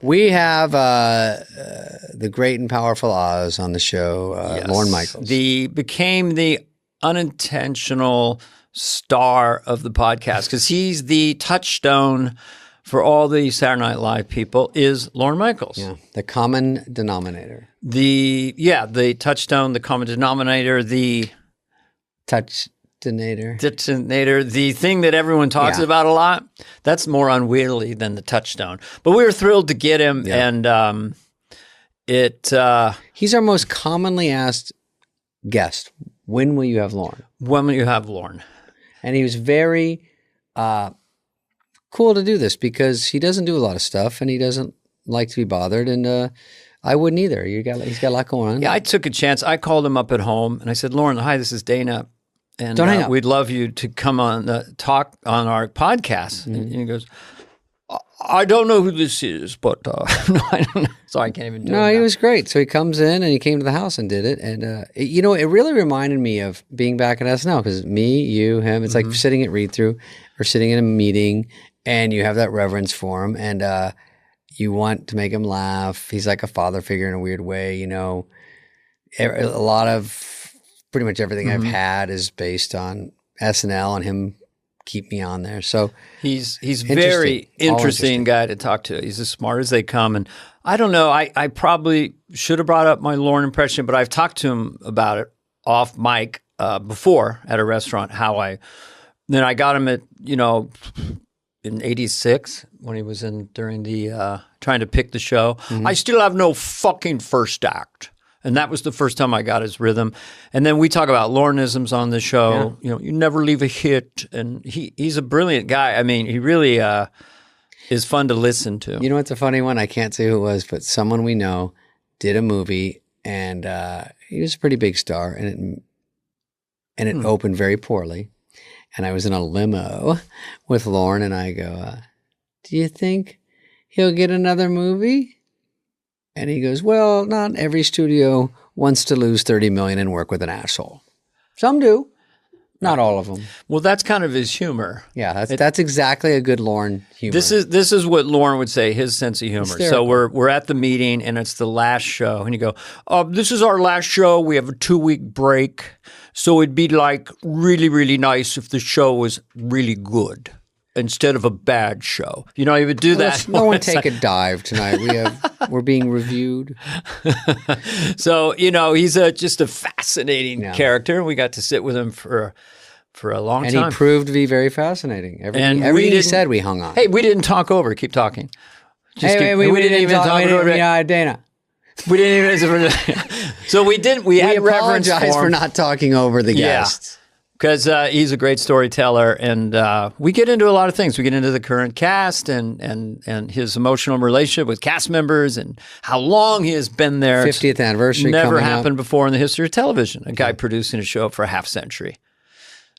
We have the great and powerful Oz on the show, yes. Lorne Michaels. Became the unintentional star of the podcast because he's the touchstone for all the Saturday Night Live people is Lorne Michaels. Yeah, the common denominator. The touchstone, the common denominator, the touchdonator. The thing that everyone talks about a lot. That's more unwieldy than the touchstone. But we were thrilled to get him, and he's our most commonly asked guest. When will you have Lorne? When will you have Lorne? And he was very cool to do this because he doesn't do a lot of stuff and he doesn't like to be bothered. And I wouldn't either. He's got a lot going on. Yeah, I took a chance. I called him up at home and I said, Lorne, hi, this is Dana. And Don't hang up. We'd love you to come on talk on our podcast. Mm-hmm. And he goes, I don't know who this is, but no, I don't know. So I can't even do it. No, he was great. So he comes in and he came to the house and did it. And, it really reminded me of being back at SNL because me, you, him, it's like sitting at read-through or sitting in a meeting and you have that reverence for him and you want to make him laugh. He's like a father figure in a weird way, A lot of pretty much everything I've had is based on SNL and him keep me on there. So he's very interesting guy to talk to. He's as smart as they come. And I don't know, I probably should have brought up my Lorne impression, but I've talked to him about it off mic before at a restaurant, then I got him at, in 86 when he was in during the trying to pick the show. Mm-hmm. I still have no fucking first act. And that was the first time I got his rhythm. And then we talk about Lorneisms on the show. Yeah. You never leave a hit. And he's a brilliant guy. I mean, he really is fun to listen to. You know what's a funny one? I can't say who it was, but someone we know did a movie and he was a pretty big star and it opened very poorly. And I was in a limo with Lorne and I go, do you think he'll get another movie? And he goes, well, not every studio wants to lose $30 million and work with an asshole. Some do. Not all of them. Well, that's kind of his humor. Yeah, that's exactly a good Lorne humor. This is what Lorne would say, his sense of humor. Hysterical. So we're at the meeting and it's the last show. And you go, this is our last show. We have a 2-week break. So it'd be like really, really nice if the show was really good instead of a bad show. He would do that. No one take a dive tonight. We're being reviewed. So, he's just a fascinating character. We got to sit with him for a long time. And he proved to be very fascinating. Everything he said, we hung on. Hey, we didn't talk over. Keep talking. We didn't even talk over. Dana. We didn't even. So we did. We had reverence for not talking over the guests. Because he's a great storyteller, and we get into a lot of things. We get into the current cast and his emotional relationship with cast members and how long he has been there. 50th anniversary never happened before in the history of television. A guy producing a show for a half century.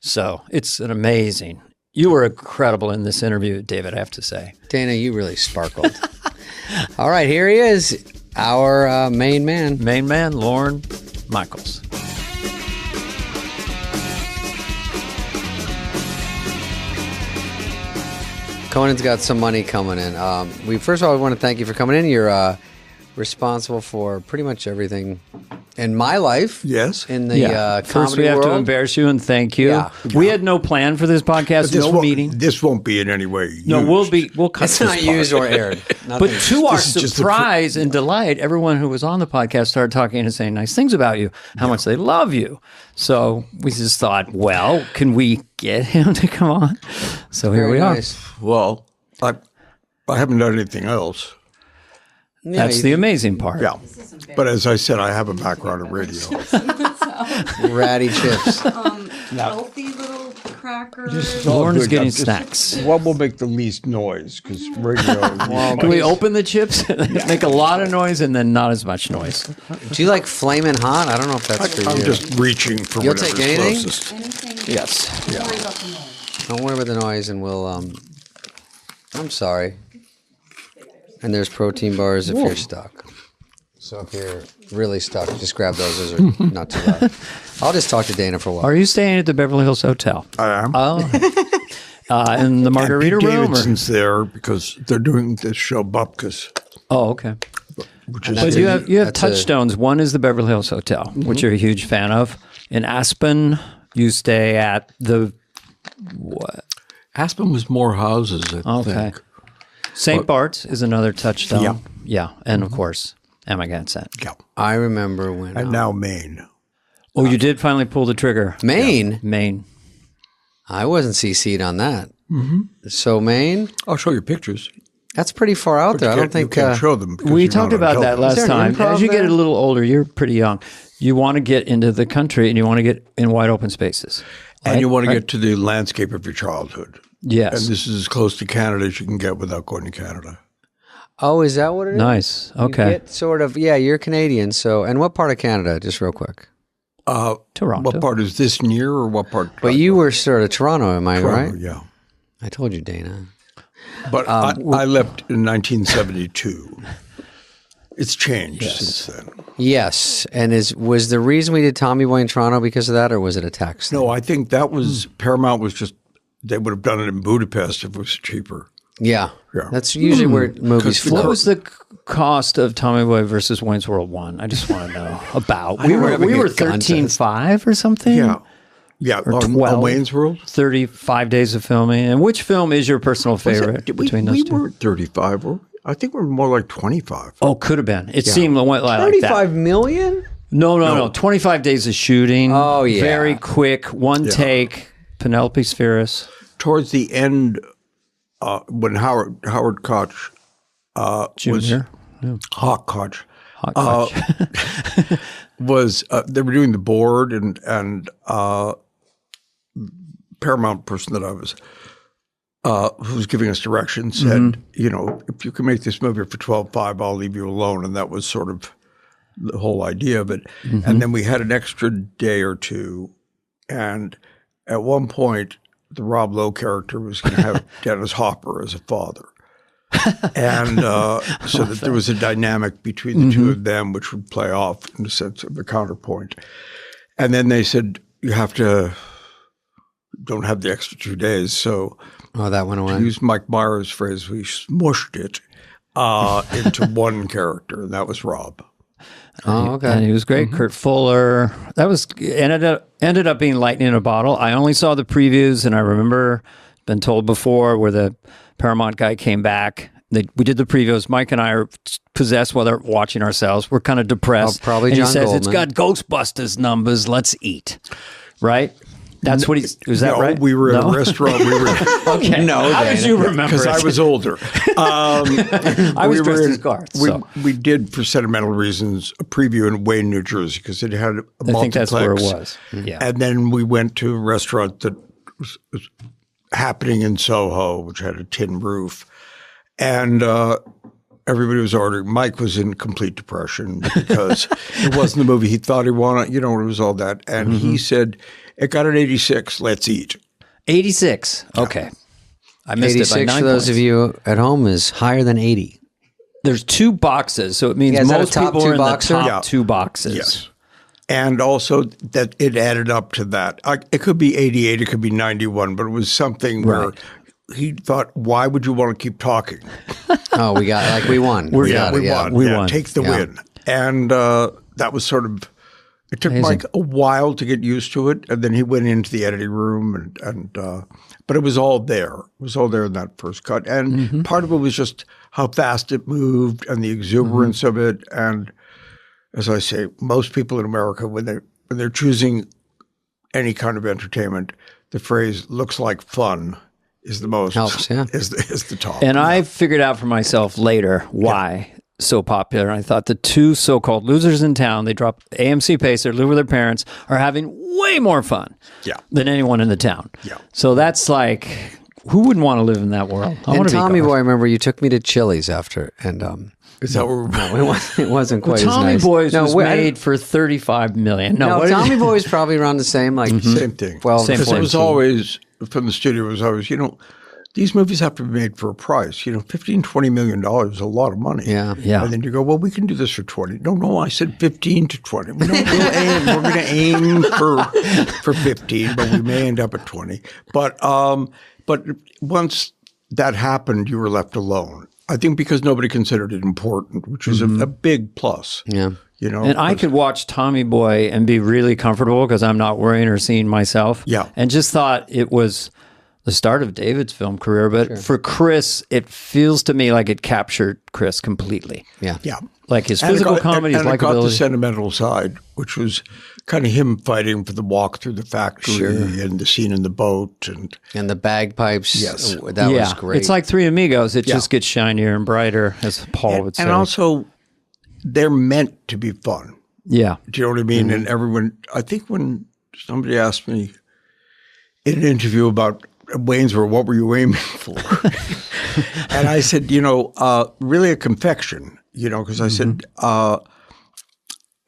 So it's an amazing. You were incredible in this interview, David, I have to say. Dana, you really sparkled. All right, here he is, our main man. Main man, Lorne Michaels. Conan's got some money coming in. First of all, I want to thank you for coming in. You're responsible for pretty much everything in my life. Yes. In the comedy First, we have world. to embarrass you and thank you. Yeah. We had no plan for this podcast, meeting. This won't be in any way used. No, we'll cut It's this not part. used or aired. But to our surprise and delight, everyone who was on the podcast started talking and saying nice things about you, how much they love you. So we just thought, well, can we get him to come on? So here we are. Well, I haven't done anything else. Yeah, That's the amazing part. Yeah. But as I said, I have a background in radio. Ratty chips. Healthy little crackers. Lorne is getting snacks. What will make the least noise? Because radio. Can we open the chips, make a lot of noise, and then not as much noise? Do you like flaming hot? I don't know if that's for you. I'm just reaching for You'll whatever's take anything? closest. Anything. Yes. Don't worry about the noise. Don't worry about the noise, and we'll. I'm sorry. And there's protein bars if you're stuck. So if you're really stuck, just grab those. Those are not too loud. I'll just talk to Dana for a while. Are you staying at the Beverly Hills Hotel? I am. Oh. In the Margarita and Pete room? Davidson's there because they're doing this show, Bupkis. Oh, okay. which is But you have That's touchstones. One is the Beverly Hills Hotel, which you're a huge fan of. In Aspen, you stay at the what? Aspen was more houses, I Okay. think. St. Bart's is another touchstone. Yeah. Yeah. And of course, Amagansett. Yeah. I remember when. And now Maine. Oh, you did finally pull the trigger. Maine. Maine. I wasn't CC'd on that. So Maine, I'll show you pictures. that's pretty far out there. I don't think. you can't show them. because We you're talked not on about that television. last there an time. improv As you get there? a little older, you're pretty young. You want to get into the country and you want to get in wide open spaces. And you want to get to the landscape of your childhood. Yes. And this is as close to Canada as you can get without going to Canada. Oh, is that what it is? Nice. You Okay. get sort of. Yeah, you're Canadian. So, and what part of Canada? Just real quick. Toronto. What part is this near or what part? But you were sort of Toronto, am I Toronto, right? Yeah. I told you, Dana. But I left in 1972. It's changed since then. Yes, and was the reason we did Tommy Boy in Toronto because of that, or was it a tax thing? No, I think that was Paramount was just they would have done it in Budapest if it was cheaper. Yeah, Yeah. that's usually where movies Because flow. What was the cost of Tommy Boy versus Wayne's World 1? I just want to know about. We remember were a contest. 13.5 or something? Yeah. Yeah. Or On 12. Wayne's World? 35 days of filming. And which film is your personal favorite between those we two? weren't 35. I think we were more like 25. Oh, could have been. It seemed like that. 35 million? No. 25 days of shooting. Oh, yeah. Very quick, one take. Penelope Spheris. Towards the end, when Howard Koch was Junior. Hawk Koch Hot Koch. was they were doing the board and Paramount person that I was who was giving us direction said, you know, if you can make this movie for 12.5, I'll leave you alone. And that was sort of the whole idea of it. And then we had an extra day or two. And at one point, the Rob Lowe character was going to have Dennis Hopper as a father. And so that there was a dynamic between the two of them, which would play off in the sense of a counterpoint. And then they said, you don't have the extra 2 days. So Oh, that went away. to use Mike Myers' phrase, we smushed it into one character, and that was Rob. Oh, okay. And he was great. Kurt Fuller. That was ended up being lightning in a bottle. I only saw the previews, and I remember been told before where the Paramount guy came back. We did the previews. Mike and I are possessed while they're watching ourselves. We're kind of depressed. Oh, probably and John he says, Goldman. it's got Ghostbusters numbers. Let's eat. Right? That's what he's. Is that No, right? we were in a restaurant. We were Okay. No, How did Dana. you remember because it? I was older. I was dressed as Garth. So. We did, for sentimental reasons, a preview in Wayne, New Jersey, because it had a multiplex. I think that's where it was. Yeah. And then we went to a restaurant that was happening in Soho, which had a tin roof. And everybody was ordering. Mike was in complete depression because it wasn't the movie he thought he wanted. You know, it was all that. And he said, it got an 86. Let's eat. 86. Okay. I missed it by 86 9 for those points. of you at home is higher than 80. There's two boxes, so it means Yeah, is that a most top people two are in boxer? the top Yeah. two boxes. Yes. And also that it added up to that. It could be 88, it could be 91, but it was something where he thought, why would you want to keep talking? Oh, we won. We got it, won. We Yeah, won. take the win. And that was sort of, it took Mike a while to get used to it. And then he went into the editing room but it was all there. It was all there in that first cut. And part of it was just how fast it moved and the exuberance of it. And as I say, most people in America, when they're choosing any kind of entertainment, the phrase "looks like fun" is the most Helps, yeah. is the top. And I figured out for myself later why so popular. I thought the two so-called losers in town, they drop AMC Pacer, live with their parents, are having way more fun than anyone in the town. Yeah. So that's like, who wouldn't want to live in that world? I And want to Tommy be Garth. Boy, I remember you took me to Chili's after, and Is that what we're it wasn't quite Tommy as nice. Boys was wait, I made for $35 million. No, what did Tommy it- Boy is probably around the same, like same thing? 12 Same to Because it was 14. always, from the studio, it was always, these movies have to be made for a price. $15, $20 million is a lot of money. Yeah. Yeah. And then you go, well, we can do this for 20. No, I said 15 to 20. We're going to aim for 15, but we may end up at 20. But once that happened, you were left alone. I think because nobody considered it important, which is a big plus. Yeah. You know, And I could watch Tommy Boy and be really comfortable because I'm not worrying or seeing myself. Yeah. And just thought it was the start of David's film career. But for Chris, it feels to me like it captured Chris completely. Yeah. Yeah. Like his physical comedy, his and it got the likability. sentimental side, which was kind of him fighting for the walk through the factory and the scene in the boat. And the bagpipes. Yes. That was great. It's like Three Amigos. It just gets shinier and brighter, as Paul would say. And also, they're meant to be fun. Yeah. Do you know what I mean? And everyone, I think when somebody asked me in an interview about Wayne's World, what were you aiming for? And I said, really a confection, because I said,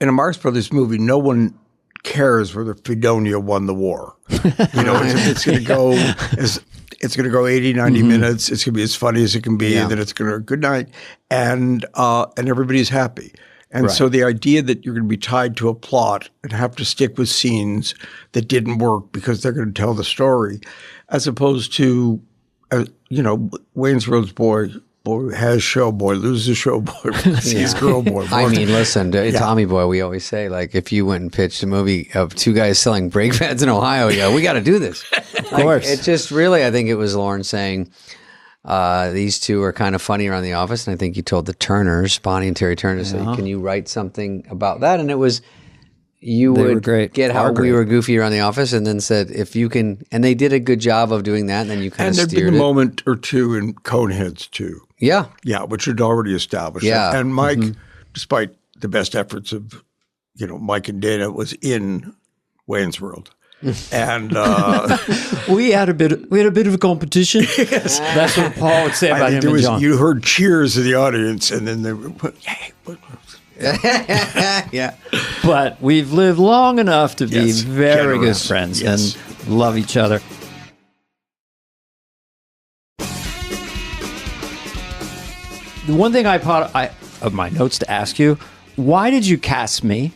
in a Marx Brothers movie, no one cares whether Fredonia won the war. It's going to go it's going to go 80, 90 minutes. It's going to be as funny as it can be. And then it's going to good night, and everybody's happy. And so the idea that you're going to be tied to a plot and have to stick with scenes that didn't work because they're going to tell the story, as opposed to, Wayne's World's boy has show, boy loses show, boy sees girl, boy. I mean, listen, Tommy Boy, we always say, like, if you went and pitched a movie of two guys selling brake pads in Ohio, we got to do this. Of course. It just really, I think it was Lorne saying, these two are kind of funny around the office. And I think he told the Turners, Bonnie and Terry Turner, say, can you write something about that? And it was, they would get how we were goofy around the office, and then said, if you can, and they did a good job of doing that. And then you kind of steered it. And there'd been a moment or two in Coneheads too. Yeah. Yeah, which had already established. Yeah. And Mike, despite the best efforts of, Mike and Dana, was in Wayne's World. And we had a bit of a competition. Yes. That's what Paul would say about him and John. You heard cheers in the audience, and then they were yeah. But we've lived long enough to be very good friends and love each other. The one thing of my notes to ask you, why did you cast me?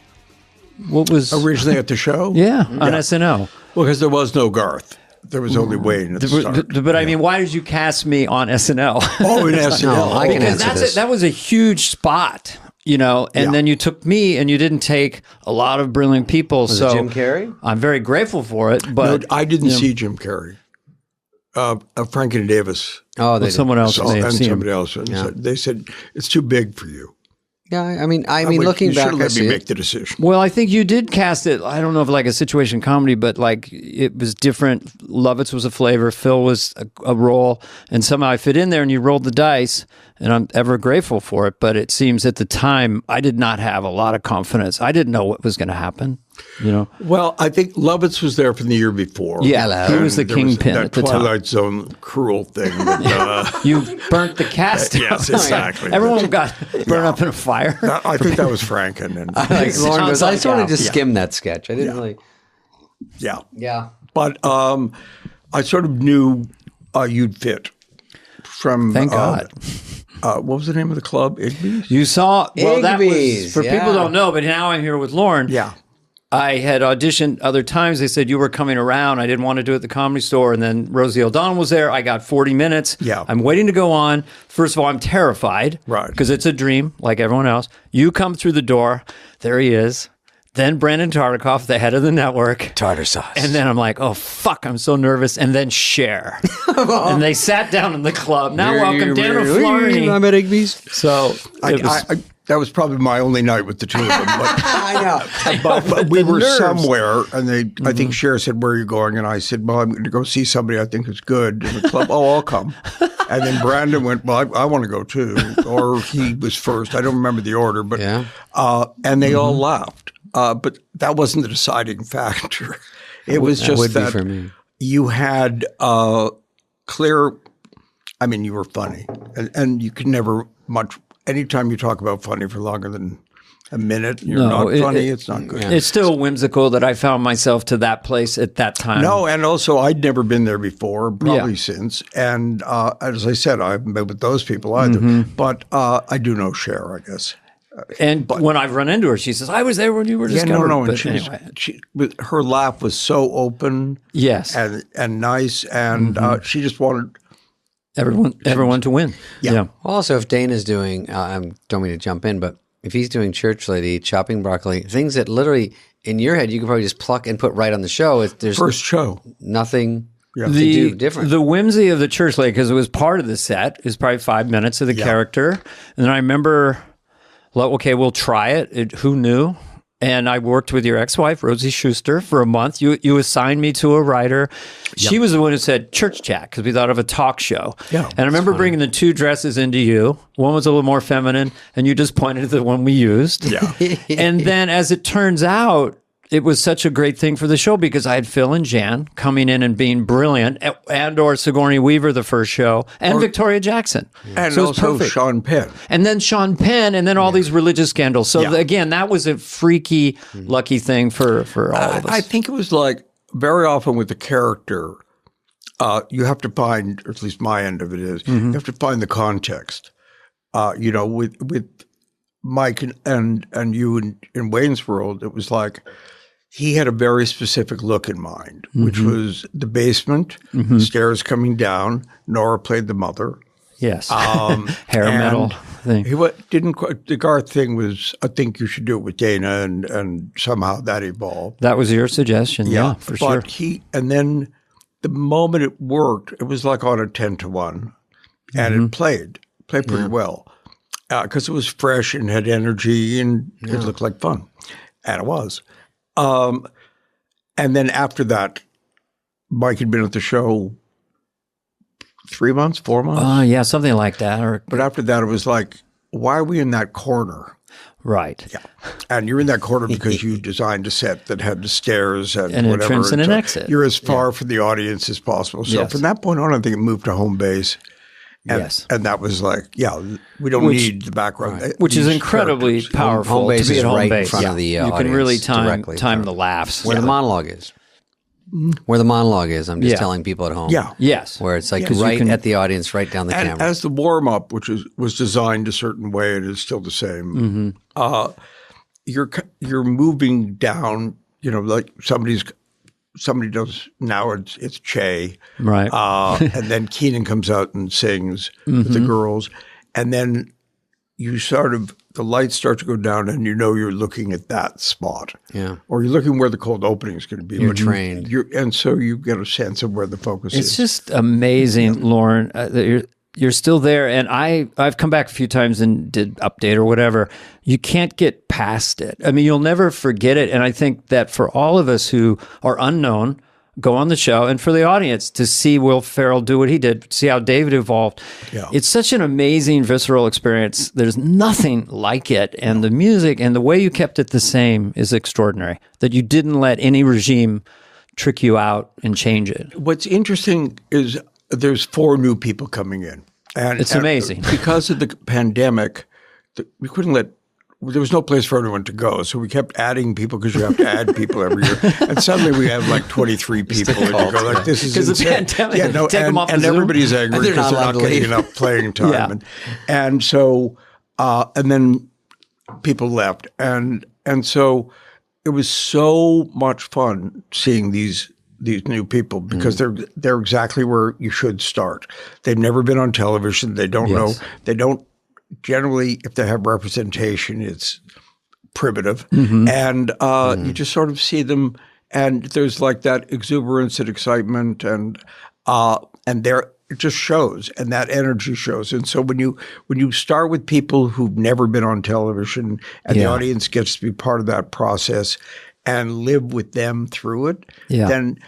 What was originally at the show? On SNL. Well, because there was no Garth. There was only Wayne at the start. But I mean, why did you cast me on SNL? Oh, in SNL. No, I can because answer this. That was a huge spot, and then you took me and you didn't take a lot of brilliant people. Was it Jim Carrey? I'm very grateful for it. But no, I didn't see Jim Carrey. Frank and Davis. Oh, someone else may have seen somebody him. else. They said, it's too big for you. Yeah, I mean, looking back, you let me make the decision. Well, I think you did cast it. I don't know if like a situation comedy, but like it was different. Lovitz was a flavor. Phil was a role, and somehow I fit in there. And you rolled the dice, and I'm ever grateful for it. But it seems at the time I did not have a lot of confidence. I didn't know what was going to happen. Well, I think Lovitz was there from the year before. Yeah, he was the kingpin at the time. Twilight Zone cruel thing. That, you burnt the cast. Yes, exactly. Everyone got burned up in a fire. I think that was Franken. And Lorne goes, I sort of just skimmed that sketch. I didn't really. Yeah. Yeah. But I sort of knew you'd fit from. Thank God. What was the name of the club? Igby's? You saw. Well, that was for people who don't know, but now I'm here with Lorne. Yeah. I had auditioned other times. They said you were coming around. I didn't want to do it at the Comedy Store. And then Rosie O'Donnell was there. I got 40 minutes. Yeah. I'm waiting to go on. First of all, I'm terrified. Right. Because it's a dream like everyone else. You come through the door. There he is. Then Brandon Tartikoff, the head of the network. Tartar sauce. And then I'm like, oh, fuck, I'm so nervous. And then Cher. And they sat down in the club. Now welcome Dana Flarney. I'm at Igby's. So that was probably my only night with the two of them. But, I know. but we were somewhere, and I think Cher said, where are you going? And I said, well, I'm going to go see somebody I think is good in the club. Oh, I'll come. And then Brandon went, well, I want to go too. Or he was first. I don't remember the order. But and they all laughed. But that wasn't the deciding factor. It was just that for me. You had clear, I mean, you were funny. And you could never anytime you talk about funny for longer than a minute, you're not funny, it's not good. It's still whimsical that I found myself to that place at that time. No, and also I'd never been there before, probably since. And as I said, I haven't been with those people either. But I do know Cher, I guess. And when I've run into her, she says, I was there when you were discovered. No. But And her laugh was so open yes, and nice. And she just wanted everyone to win. Yeah. Also, if Dana's doing, don't mean to jump in, but if he's doing Church Lady, Chopping Broccoli, things that literally in your head you could probably just pluck and put right on the show. There's First show. Nothing to do different. The whimsy of the Church Lady, because it was part of the set, is probably 5 minutes of the character. And then I remember, okay, we'll try it. Who knew? And I worked with your ex-wife, Rosie Schuster, for a month. You assigned me to a writer. She was the one who said church chat because we thought of a talk show. Yeah, and I remember bringing the 2 dresses into you. One was a little more feminine, and you just pointed to the one we used. Yeah. And then as it turns out, it was such a great thing for the show because I had Phil and Jan coming in and being brilliant, and or Sigourney Weaver the first show, and Victoria Jackson. And so also Sean Penn. And then Sean Penn, and then all these religious scandals. So again, that was a freaky, lucky thing for all of us. I think it was like very often with the character, you have to find, or at least my end of it is, you have to find the context. With Mike and you in Wayne's World, it was like he had a very specific look in mind, which was the basement, stairs coming down. Nora played the mother. Yes. Hair metal thing. The Garth thing was, I think you should do it with Dana, and somehow that evolved. That was your suggestion. Yeah, for sure. And then the moment it worked, it was like on a 10-1, and it played pretty well. Because it was fresh and had energy and it looked like fun. And it was. And then after that, Mike had been at the show 3 months, 4 months? Yeah, something like that. But after that, it was like, why are we in that corner? Right. Yeah. And you're in that corner because you designed a set that had the stairs and an whatever. Entrance and an exit. You're as far from the audience as possible. So from that point on, I think it moved to home base. And that was like, we don't need the background. Right. Which is incredibly powerful. Home base to be is at home right base. in front of the audience. You can really time the laughs. Where the monologue is. Where the monologue is, I'm just telling people at home. Yeah. Yes. Where it's like right at the audience, right down the camera. As the warm-up, which was designed a certain way and is still the same, you're moving down, like somebody does now. It's Che, right? And then Keenan comes out and sings with the girls, and then you the lights start to go down, and you're looking at that spot, or you're looking where the cold opening is going to be. You're trained, and so you get a sense of where the focus is. It's just amazing, Lorne. You're still there, and I've come back a few times and did update or whatever. You can't get past it. I mean, you'll never forget it. And I think that for all of us who are unknown, go on the show, and for the audience to see Will Ferrell do what he did, see how David evolved. Yeah. It's such an amazing, visceral experience. There's nothing like it. And the music and the way you kept it the same is extraordinary, that you didn't let any regime trick you out and change it. What's interesting is there's 4 new people coming in. And it's amazing. Because of the pandemic, we couldn't there was no place for everyone to go. So we kept adding people because you have to add people every year. And suddenly we have like 23 people. And you go like, this is insane. Because the pandemic, take them off the and Zoom. Everybody's angry because they're not getting enough playing time. And so, and then people left. And so it was so much fun seeing these new people because they're exactly where you should start. They've never been on television. They don't know. They don't generally, if they have representation, it's primitive. And you just sort of see them, and there's like that exuberance and excitement, and there it just shows, and that energy shows. And so when you start with people who've never been on television, and the audience gets to be part of that process and live with them through it, then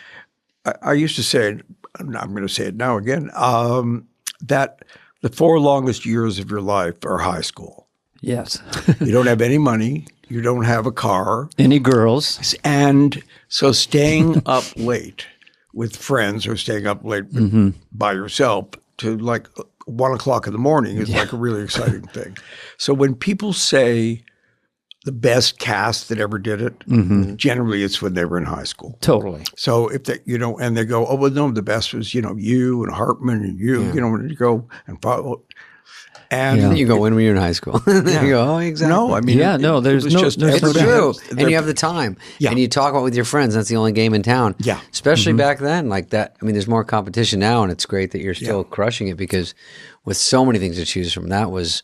I used to say, I'm going to say it now again, that the 4 longest years of your life are high school. Yes. You don't have any money. You don't have a car. Any girls. And so staying up late with friends or staying up late by yourself to like 1 o'clock in the morning is like a really exciting thing. So when people say the best cast that ever did it, generally it's when they were in high school. Totally. So if they, and they go, oh, well, no, the best was, you and Hartman and you know, when you go and follow. And you go, when were you in high school? You go, oh, exactly. No, I mean, there's It's true. And you have the time. Yeah. And you talk about with your friends. That's the only game in town. Yeah. Especially back then, like that. I mean, there's more competition now, and it's great that you're still crushing it because with so many things to choose from, that was,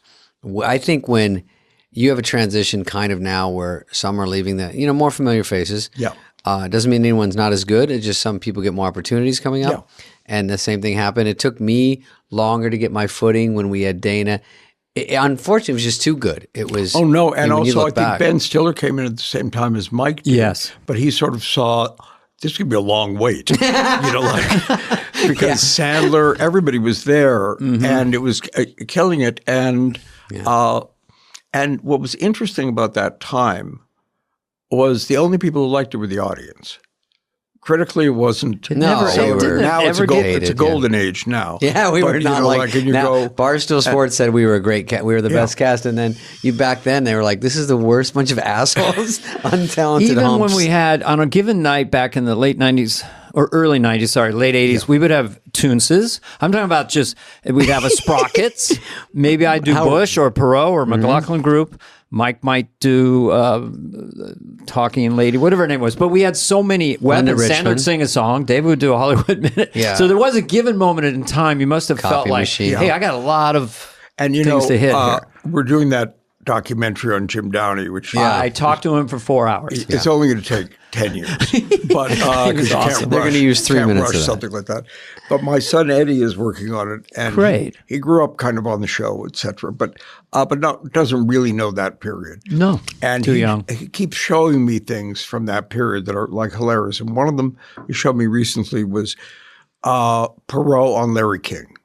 I think when you have a transition kind of now where some are leaving more familiar faces. Yeah. Doesn't mean anyone's not as good. It's just some people get more opportunities coming up. Yeah. And the same thing happened. It took me longer to get my footing when we had Dana. Unfortunately, it was just too good. It was. Oh, no. And also, I think back, Ben Stiller came in at the same time as Mike did. Yes. But he sort of saw this could be a long wait, because Sandler, everybody was there, and it was killing it. And what was interesting about that time was the only people who liked it were the audience. Critically, it wasn't. Now it's a golden age now. Yeah, we were not now, Barstool Sports said we were a great cast. We were the best cast, and then back then they were like, "This is the worst bunch of assholes, untalented." Even humps. when we had on a given night back in the late '90s or early '90s, late '80s, we would have Toonses. I'm talking about just we'd have a Sprockets. Maybe I'd do Bush or Perot or McLaughlin Group. Mike might do Talking Lady, whatever her name was. But we had so many weapons. Sandler would sing a song. David would do a Hollywood Minute. Yeah. So there was a given moment in time. You must have felt like, hey, I got a lot of things to hit here. We're doing that documentary on Jim Downey, which I talked to him for 4 hours. It's only going to take 10 years, but because awesome. They're going to use 3 minutes of that. Something like that. But my son Eddie is working on it, and he grew up kind of on the show, etc. But doesn't really know that period. No, and too young. He keeps showing me things from that period that are like hilarious. And one of them he showed me recently was Perot on Larry King.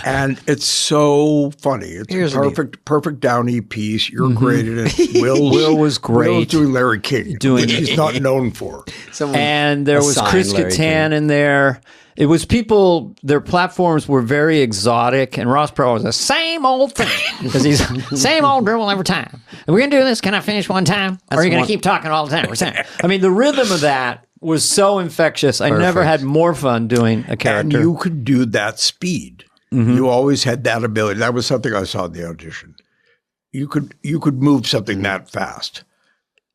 And it's so funny. It's a perfect Downey piece. You're great at it. Will was great. Will's doing Larry King, which he's not known for. And there was Chris Kattan in there. It was people, their platforms were very exotic, and Ross Perot was the same old thing. Because he's same old dribble every time. Are we going to do this? Can I finish one time? Or are you going to keep talking all the time? I mean, the rhythm of that was so infectious. I never had more fun doing a character. And you could do that speed. You always had that ability. That was something I saw in the audition. You could move something that fast.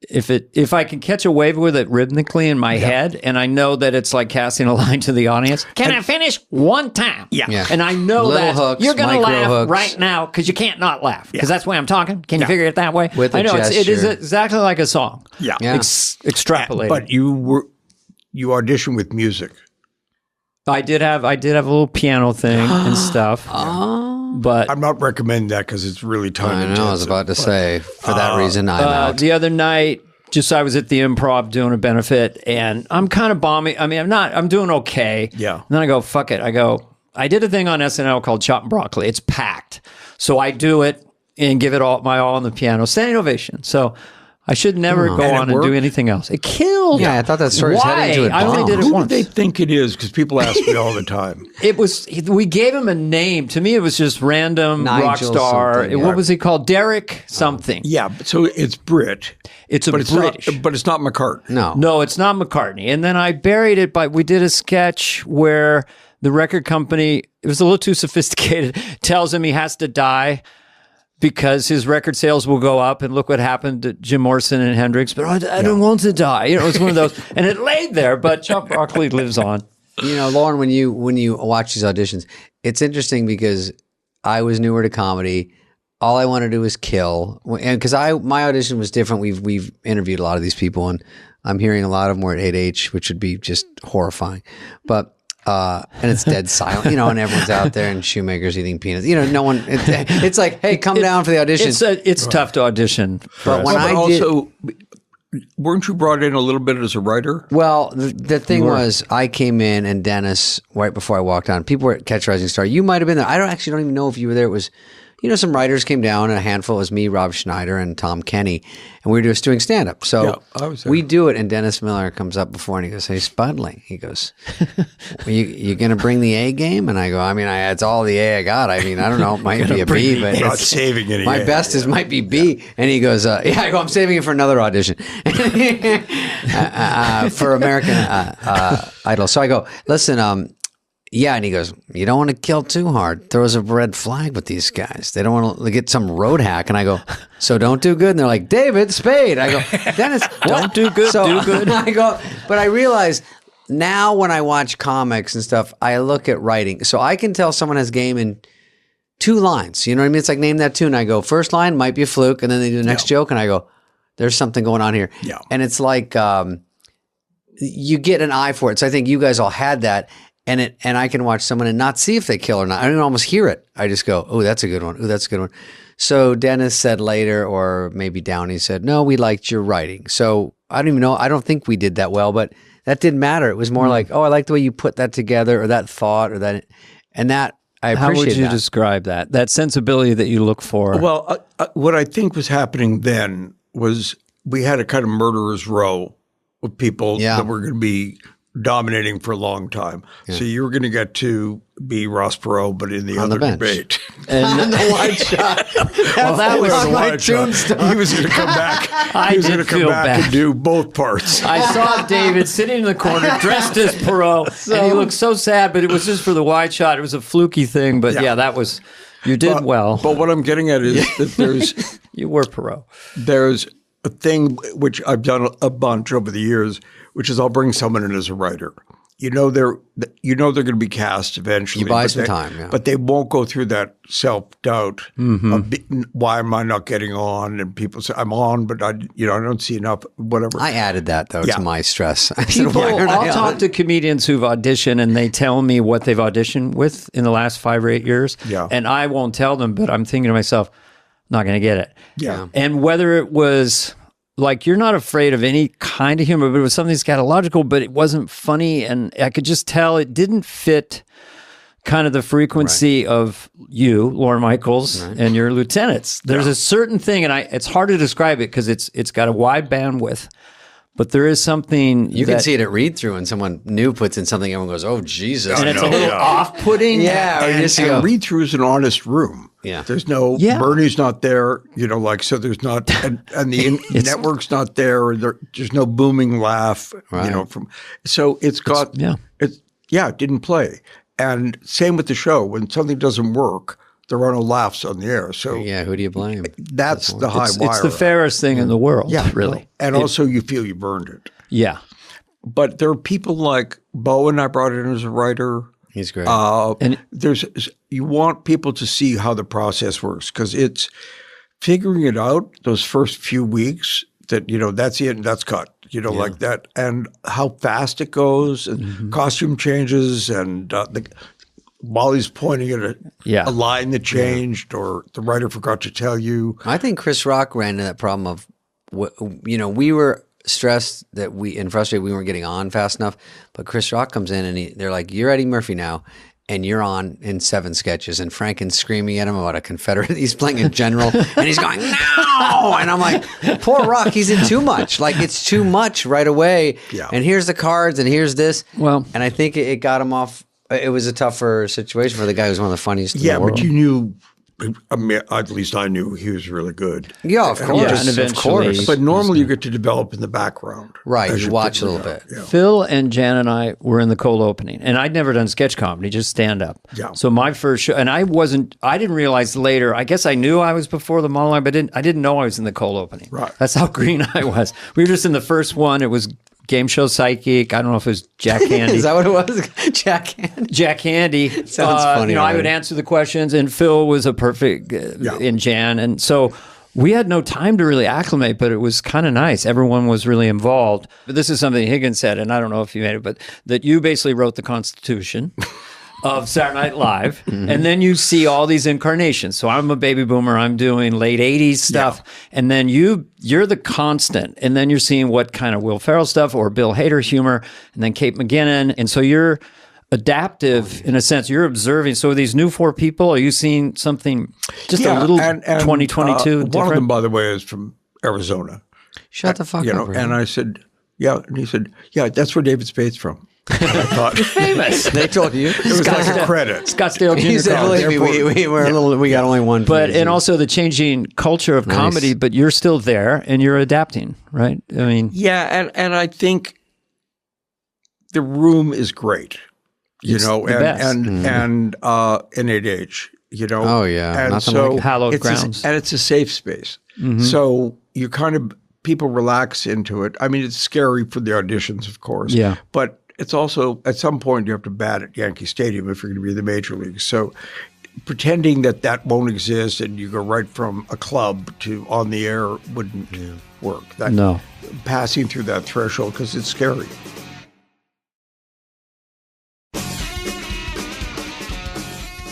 If I can catch a wave with it rhythmically in my head, and I know that it's like casting a line to the audience, can I finish one time? Yeah. And I know Little that hooks, you're going to laugh hooks. right now because you can't not laugh because that's the way I'm talking. Can you figure it that way? With I know gesture. it is exactly like a song. Yeah. Extrapolated. But you auditioned with music. I did have a little piano thing and stuff. But I'm not recommending that because it's really time intensive. I was about to say, for that reason, I'm out. The other night, I was at the Improv doing a benefit, and I'm kind of bombing. I mean, I'm doing okay. Yeah. And then I go, fuck it. I did a thing on SNL called Chop and Broccoli. It's packed. So I do it and give it my all on the piano. Standing ovation. So I should never go on and do anything else. It killed. Yeah, I thought that story was heading to a I only did it Who once. do they think it is? Because people ask me all the time. We gave him a name. To me, it was just random Nigel rock star. something, What was he called? Derek something. Yeah, so it's Brit. It's British. But it's not McCartney. No, it's not McCartney. And then I buried it we did a sketch where the record company, it was a little too sophisticated, tells him he has to die because his record sales will go up, and look what happened to Jim Morrison and Hendrix. But I don't want to die. It was one of those, and it laid there. But Chop Broccoli lives on. Lorne, when you watch these auditions, it's interesting because I was newer to comedy. All I wanted to do was kill, and because my audition was different. We've interviewed a lot of these people, and I'm hearing a lot of them were at 8H, which would be just horrifying. But and it's dead silent, and everyone's out there and shoemakers eating peanuts. No one. It's like, hey, come down for the audition. It's tough to audition. But when weren't you brought in a little bit as a writer? Well, the thing was, I came in and Dennis, right before I walked on, people were at Catch a Rising Star. You might have been there. I don't even know if you were there. It was, some writers came down, and a handful was me, Rob Schneider, and Tom Kenny, and we were just doing stand-up. So we do it, and Dennis Miller comes up before, and he goes, "Hey, Spudley," he goes, you going to bring the A game? And I go, it's all the A I got. I don't know, it might be a B, but not saving any. My best might be B. And he goes, I go, I'm saving it for another audition for American Idol. So I go, listen, yeah, and he goes, you don't want to kill too hard. Throws a red flag with these guys. They don't want to get some road hack. And I go, so don't do good. And they're like, David, Spade. I go, Dennis, don't do good, do good. I go, but I realize now when I watch comics and stuff, I look at writing. So I can tell someone has game in 2 lines. You know what I mean? It's like, name that tune. I go, first line might be a fluke. And then they do the next joke. And I go, there's something going on here. Yeah. And it's like, you get an eye for it. So I think you guys all had that. And I can watch someone and not see if they kill or not. I don't even almost hear it. I just go, oh, that's a good one. Oh, that's a good one. So Dennis said later, or maybe Downey said, no, we liked your writing. So I don't even know. I don't think we did that well, but that didn't matter. It was more like, oh, I like the way you put that together, or that thought, or that, and that I appreciate. How would you describe that? That sensibility that you look for? Well, what I think was happening then was we had a kind of murderer's row of people that were going to be dominating for a long time. Yeah. So you were going to get to be Ross Perot, but in the other debate. And the wide shot. Well, that was the wide shot. He was going to come back. He was going to come back and do both parts. I saw David sitting in the corner dressed as Perot, and he looked so sad, but it was just for the wide shot. It was a fluky thing, but yeah that was, you did well. But what I'm getting at is that there's... You were Perot. There's a thing which I've done a bunch over the years, which is I'll bring someone in as a writer. You know they're going to be cast eventually. You buy some time, but they won't go through that self-doubt. Why am I not getting on? And people say I'm on, but I don't see enough. Whatever. I added that though to my stress. I'll talk to comedians who've auditioned, and they tell me what they've auditioned with in the last 5 or 8 years. Yeah. And I won't tell them, but I'm thinking to myself, not going to get it. Yeah. And whether it was like, you're not afraid of any kind of humor, but it was something scatological, but it wasn't funny. And I could just tell it didn't fit kind of the frequency of you, Lorne Michaels, and your lieutenants. There's a certain thing, and it's hard to describe it because it's got a wide bandwidth. But there is something you can see it at read through, and someone new puts in something, everyone goes, "Oh Jesus!" And it's a little off-putting. Yeah, and read through is an honest room. Yeah, there's no Bernie's not there. So there's not, and the network's not there. Or there's no booming laugh. Right. So it's got it didn't play. And same with the show. When something doesn't work, there are no laughs on the air. So who do you blame? That's the high wire. It's the fairest thing in the world, really. And also you feel you've earned it. Yeah. But there are people like Bowen I brought in as a writer. He's great. And you want people to see how the process works, because it's figuring it out those first few weeks that, that's it and that's cut, like that. And how fast it goes, and costume changes, and while he's pointing at a line that changed or the writer forgot to tell you. I think Chris Rock ran into that problem of, we were stressed and frustrated we weren't getting on fast enough. But Chris Rock comes in and they're like, "You're Eddie Murphy now, and you're on in 7 sketches." And Franken's screaming at him about a Confederate. He's playing a general, and he's going, "No!" And I'm like, poor Rock, he's in too much. Like, it's too much right away. Yeah. And here's the cards, and here's this. Well, and I think it got him off. It was a tougher situation for the guy who's one of the funniest in the world. But you knew. I mean, at least I knew he was really good. Yeah, of course. And eventually, but normally you get to develop in the background. Right, you watch a little bit. Yeah. Phil and Jan and I were in the cold opening, and I'd never done sketch comedy, just stand up. Yeah. So my first show, and I didn't realize later, I guess I knew I was before the monologue, but I didn't know I was in the cold opening. Right. That's how green I was. We were just in the first one. It was Game Show Psychic. I don't know if it was Jack Handy. Is that what it was? Jack Handy? Jack Handy. Sounds funny. I would answer the questions, and Phil was a perfect in Jan. And so we had no time to really acclimate, but it was kind of nice. Everyone was really involved. But this is something Higgins said, and I don't know if you made it, but that you basically wrote the Constitution of Saturday Night Live, and then you see all these incarnations. So I'm a baby boomer. I'm doing late 80s stuff, and then you're the constant, and then you're seeing what kind of Will Ferrell stuff or Bill Hader humor, and then Kate McGinnon, and so you're adaptive in a sense. You're observing. So these new 4 people, are you seeing something just a little and 2022 different? One of them, by the way, is from Arizona. Shut the fuck up. And I said, and he said, that's where David Spade's from. I thought, famous. They told you. It was like a credit. Scottsdale Junior He said, College. we got only one. But and also the changing culture of comedy. But you're still there and you're adapting, right? I mean, and I think the room is great. you know, and innate age, you know. Oh yeah, and nothing so like it. Hallowed grounds. And it's a safe space. So you kind of people relax into it. I mean, it's scary for the auditions, of course. Yeah. But it's also at some point you have to bat at Yankee Stadium if you're going to be in the major leagues. So pretending that won't exist and you go right from a club to on the air wouldn't work. No. Passing through that threshold, because it's scary.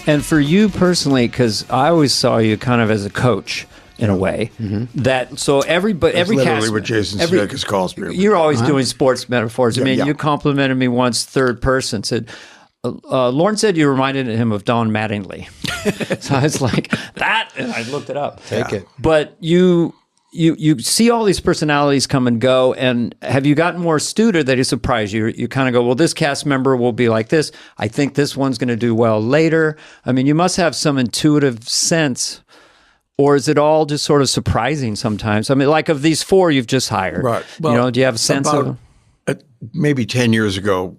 And for you personally, because I always saw you kind of as a coach in a way, that so every Literally cast, what Jason Sudeikis calls me. you're always doing sports metaphors. I mean, you complimented me once, third person, said, Lorne said you reminded him of Don Mattingly. So I was like, that, and I looked it up. Take it. But you see all these personalities come and go, and have you gotten more astute, or that you surprise you? You kind of go, well, this cast member will be like this. I think this one's going to do well later. I mean, you must have some intuitive sense, or is it all just sort of surprising sometimes? I mean, like of these four you've just hired, Right. Well, you know, do you have a sense of maybe 10 years ago,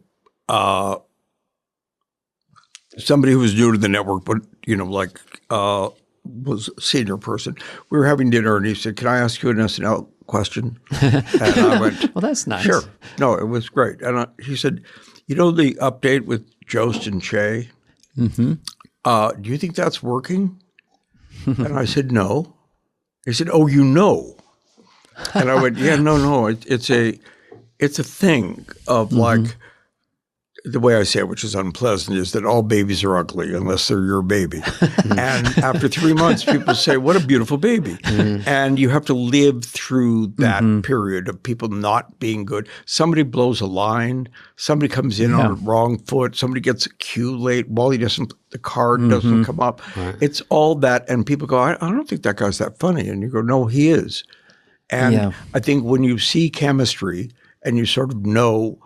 somebody who was new to the network, but, you know, like was a senior person. We were having dinner and he said, "Can I ask you an SNL question?" And I went, well, that's nice. "Sure." No, it was great. And he said, "You know the update with Jost and Che? Do you think that's working?" And I said, "No." He said, "Oh, you know." And I went, "Yeah, no. It's a thing of like." The way I say it, which is unpleasant, is that all babies are ugly unless they're your baby. And after 3 months, people say, "What a beautiful baby." And you have to live through that period of people not being good. Somebody blows a line. Somebody comes in on the wrong foot. Somebody gets a cue late. Wally doesn't, the card doesn't come up. Right. It's all that. And people go, I don't think that guy's that funny. And you go, no, he is. And I think when you see chemistry and you sort of know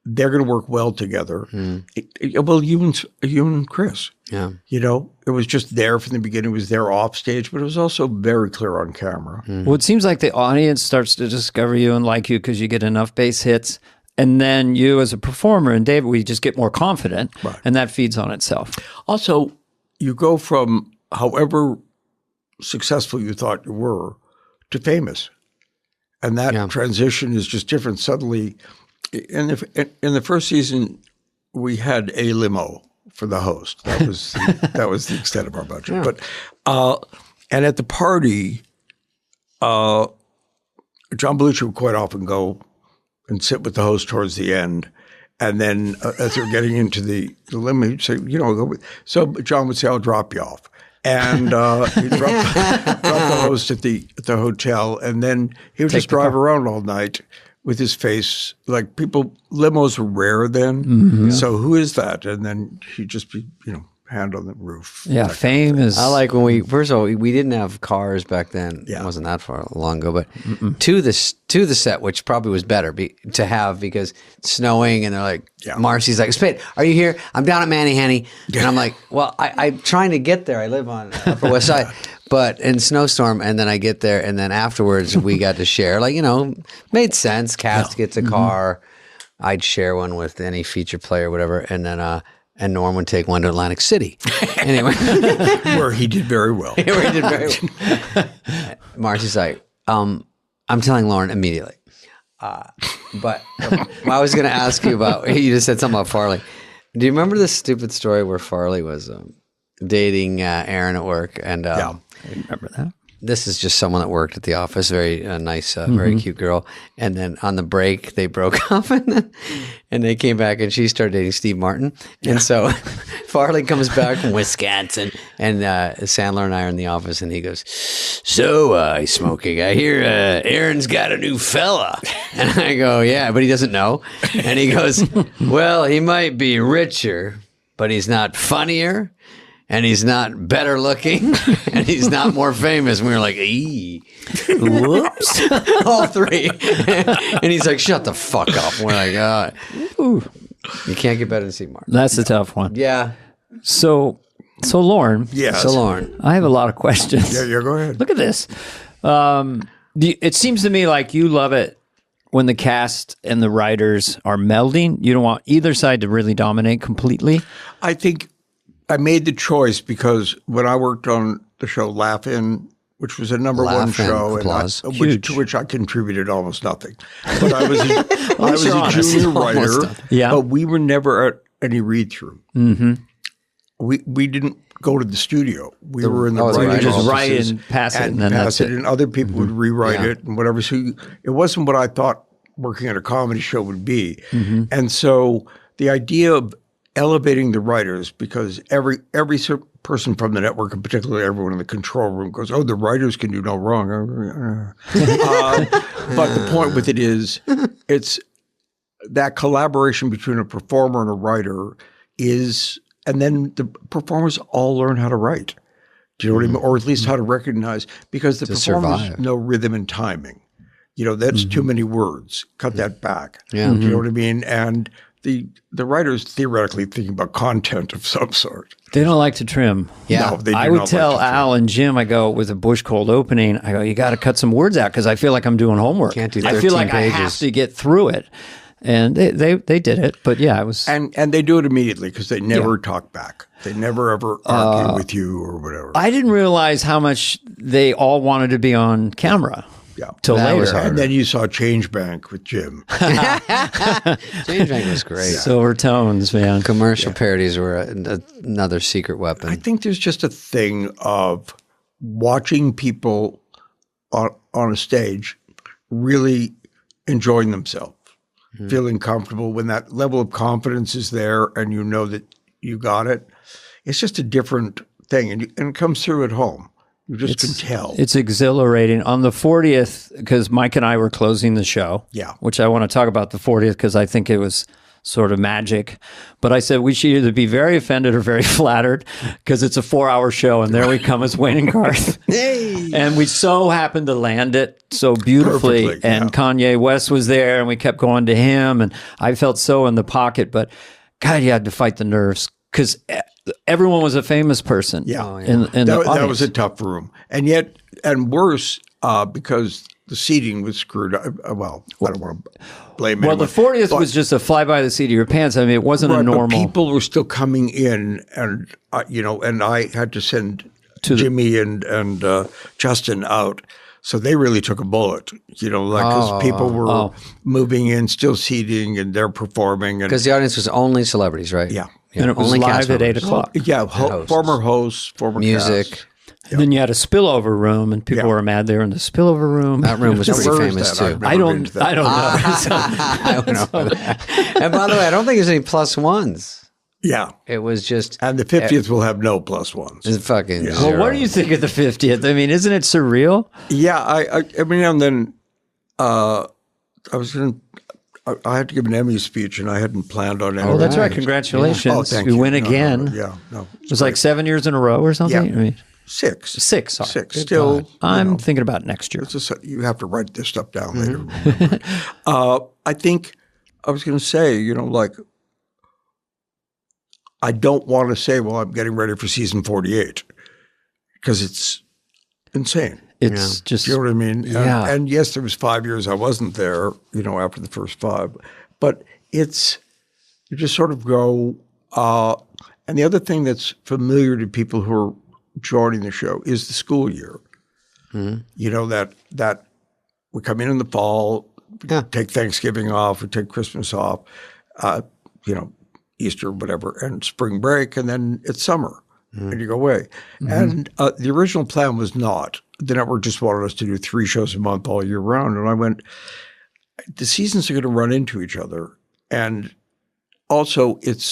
they're going to work well together. Well, you and Chris. Yeah. You know, it was just there from the beginning. It was there off stage, but it was also very clear on camera. Well, it seems like the audience starts to discover you and like you because you get enough base hits. And then you as a performer and David, we just get more confident. Right. And that feeds on itself. Also, you go from however successful you thought you were to famous. And that transition is just different. Suddenly, in the first season, we had a limo for the host. That was the extent of our budget. Yeah. But and at the party, John Belushi would quite often go and sit with the host towards the end, and then as they're getting into the limo, he'd say, "You know," so John would say, "I'll drop you off." And he'd drop the host at the hotel, and then he would just drive around all night with his face, like limos were rare then. So who is that? And then he'd just be, hand on the roof. Yeah, fame is. I like when first of all, we didn't have cars back then. Yeah. It wasn't that far long ago, but to the set, which probably was better to have because it's snowing and they're like, Marcy's like, "Spade, are you here? I'm down at Manny-Hanny." And I'm like, well, I'm trying to get there. I live on Upper West Side. But in snowstorm, and then I get there, and then afterwards we got to share. Like, made sense. Cast gets a car. I'd share one with any feature player, whatever, and then and Norm would take one to Atlantic City. Anyway, where he did very well. Marcy's like, I'm telling Lorne immediately. But I was going to ask you about. You just said something about Farley. Do you remember this stupid story where Farley was dating Aaron at work? And I remember that. This is just someone that worked at the office, very nice, very cute girl. And then on the break, they broke up, and they came back, and she started dating Steve Martin. And so Farley comes back from Wisconsin, and Sandler and I are in the office, and he goes, "So, he's smoking. I hear Aaron's got a new fella." And I go, "Yeah, but he doesn't know." And he goes, "Well, he might be richer, but he's not funnier. And he's not better looking, and he's not more famous." And we were like, whoops, all three. And he's like, "Shut the fuck up." And we're like, you can't get better than Steve Martin. That's a tough one. Yeah. So Lorne. Yes. So Lorne. I have a lot of questions. Yeah, go ahead. Look at this. It seems to me like you love it when the cast and the writers are melding? You don't want either side to really dominate completely? I think I made the choice because when I worked on the show Laugh-In, which was a number one show, to which I contributed almost nothing. But I was a junior writer, but we were never at any read-through. Mm-hmm. We didn't go to the studio. We were in the writing just write and pass it, and then that's it. And other people would rewrite it and whatever. So it wasn't what I thought working at a comedy show would be. Mm-hmm. And so the idea of elevating the writers, because every person from the network, and particularly everyone in the control room, goes, "Oh, the writers can do no wrong." But the point with it is, it's that collaboration between a performer and a writer is, and then the performers all learn how to write. Do you know what I mean? Or at least how to recognize, because the performers know rhythm and timing. That's too many words. Cut that back. Yeah. Do you know what I mean? And the writer's theoretically thinking about content of some sort. They don't like to trim. Yeah. No, they do I would tell Al and Jim, I go, with a Bush cold opening, I go, you got to cut some words out because I feel like I'm doing homework. Can't do 13 I feel like pages. I have to get through it. And they did it. But yeah, it was. And they do it immediately because they never talk back. They never ever argue with you or whatever. I didn't realize how much they all wanted to be on camera. Yeah. Till later. And then you saw Change Bank with Jim. Change Bank was great. Silver tones, man. Commercial parodies were another secret weapon. I think there's just a thing of watching people on a stage really enjoying themselves, feeling comfortable. When that level of confidence is there and you know that you got it, it's just a different thing. And it comes through at home. You just can tell. It's exhilarating. On the 40th, because Mike and I were closing the show, which I want to talk about the 40th because I think it was sort of magic. But I said we should either be very offended or very flattered because it's a 4-hour show, and there we come as Wayne and Garth. Hey! And we so happened to land it so beautifully. Perfectly, and Kanye West was there, and we kept going to him, and I felt so in the pocket. But God, you had to fight the nerves because everyone was a famous person. Yeah. In the audience. That was a tough room. And yet, and worse, because the seating was screwed up. Well, I don't want to blame anyone. Well, the 40th was just a fly by the seat of your pants. I mean, it wasn't a normal. But people were still coming in, and and I had to send Jimmy and Justin out. So they really took a bullet, because people were moving in, still seating, and they're performing. Because the audience was only celebrities, right? Yeah. And it was only live at 8 o'clock. Yeah, former hosts, former music. cast. And then you had a spillover room, and people were mad they were in the spillover room. That room was pretty famous too. I don't know. I don't know. And by the way, I don't think there's any plus ones. Yeah. It was just. And the 50th will have no plus ones. It's fucking zero. Well, what do you think of the 50th? I mean, isn't it surreal? Yeah. Every now and then I had to give an Emmy speech, and I hadn't planned on anything. Oh, that's right. Congratulations. Yeah. Oh, thank you. We win again. No. It was like 7 years in a row or something? Yeah. I mean, 6. 6. Sorry. 6. Still. I'm thinking about next year. You have to write this stuff down later. I think I was going to say, I don't want to say, well, I'm getting ready for season 48 because it's insane. It's just, you know what I mean? Yeah. And yes, there was 5 years I wasn't there, after the first 5, but you just sort of go, and the other thing that's familiar to people who are joining the show is the school year. Mm-hmm. That we come in the fall, take Thanksgiving off, we take Christmas off, Easter, whatever, and spring break, and then it's summer, and you go away. Mm-hmm. And the original plan was not. The network just wanted us to do 3 shows a month all year round. And I went, the seasons are going to run into each other. And also, it's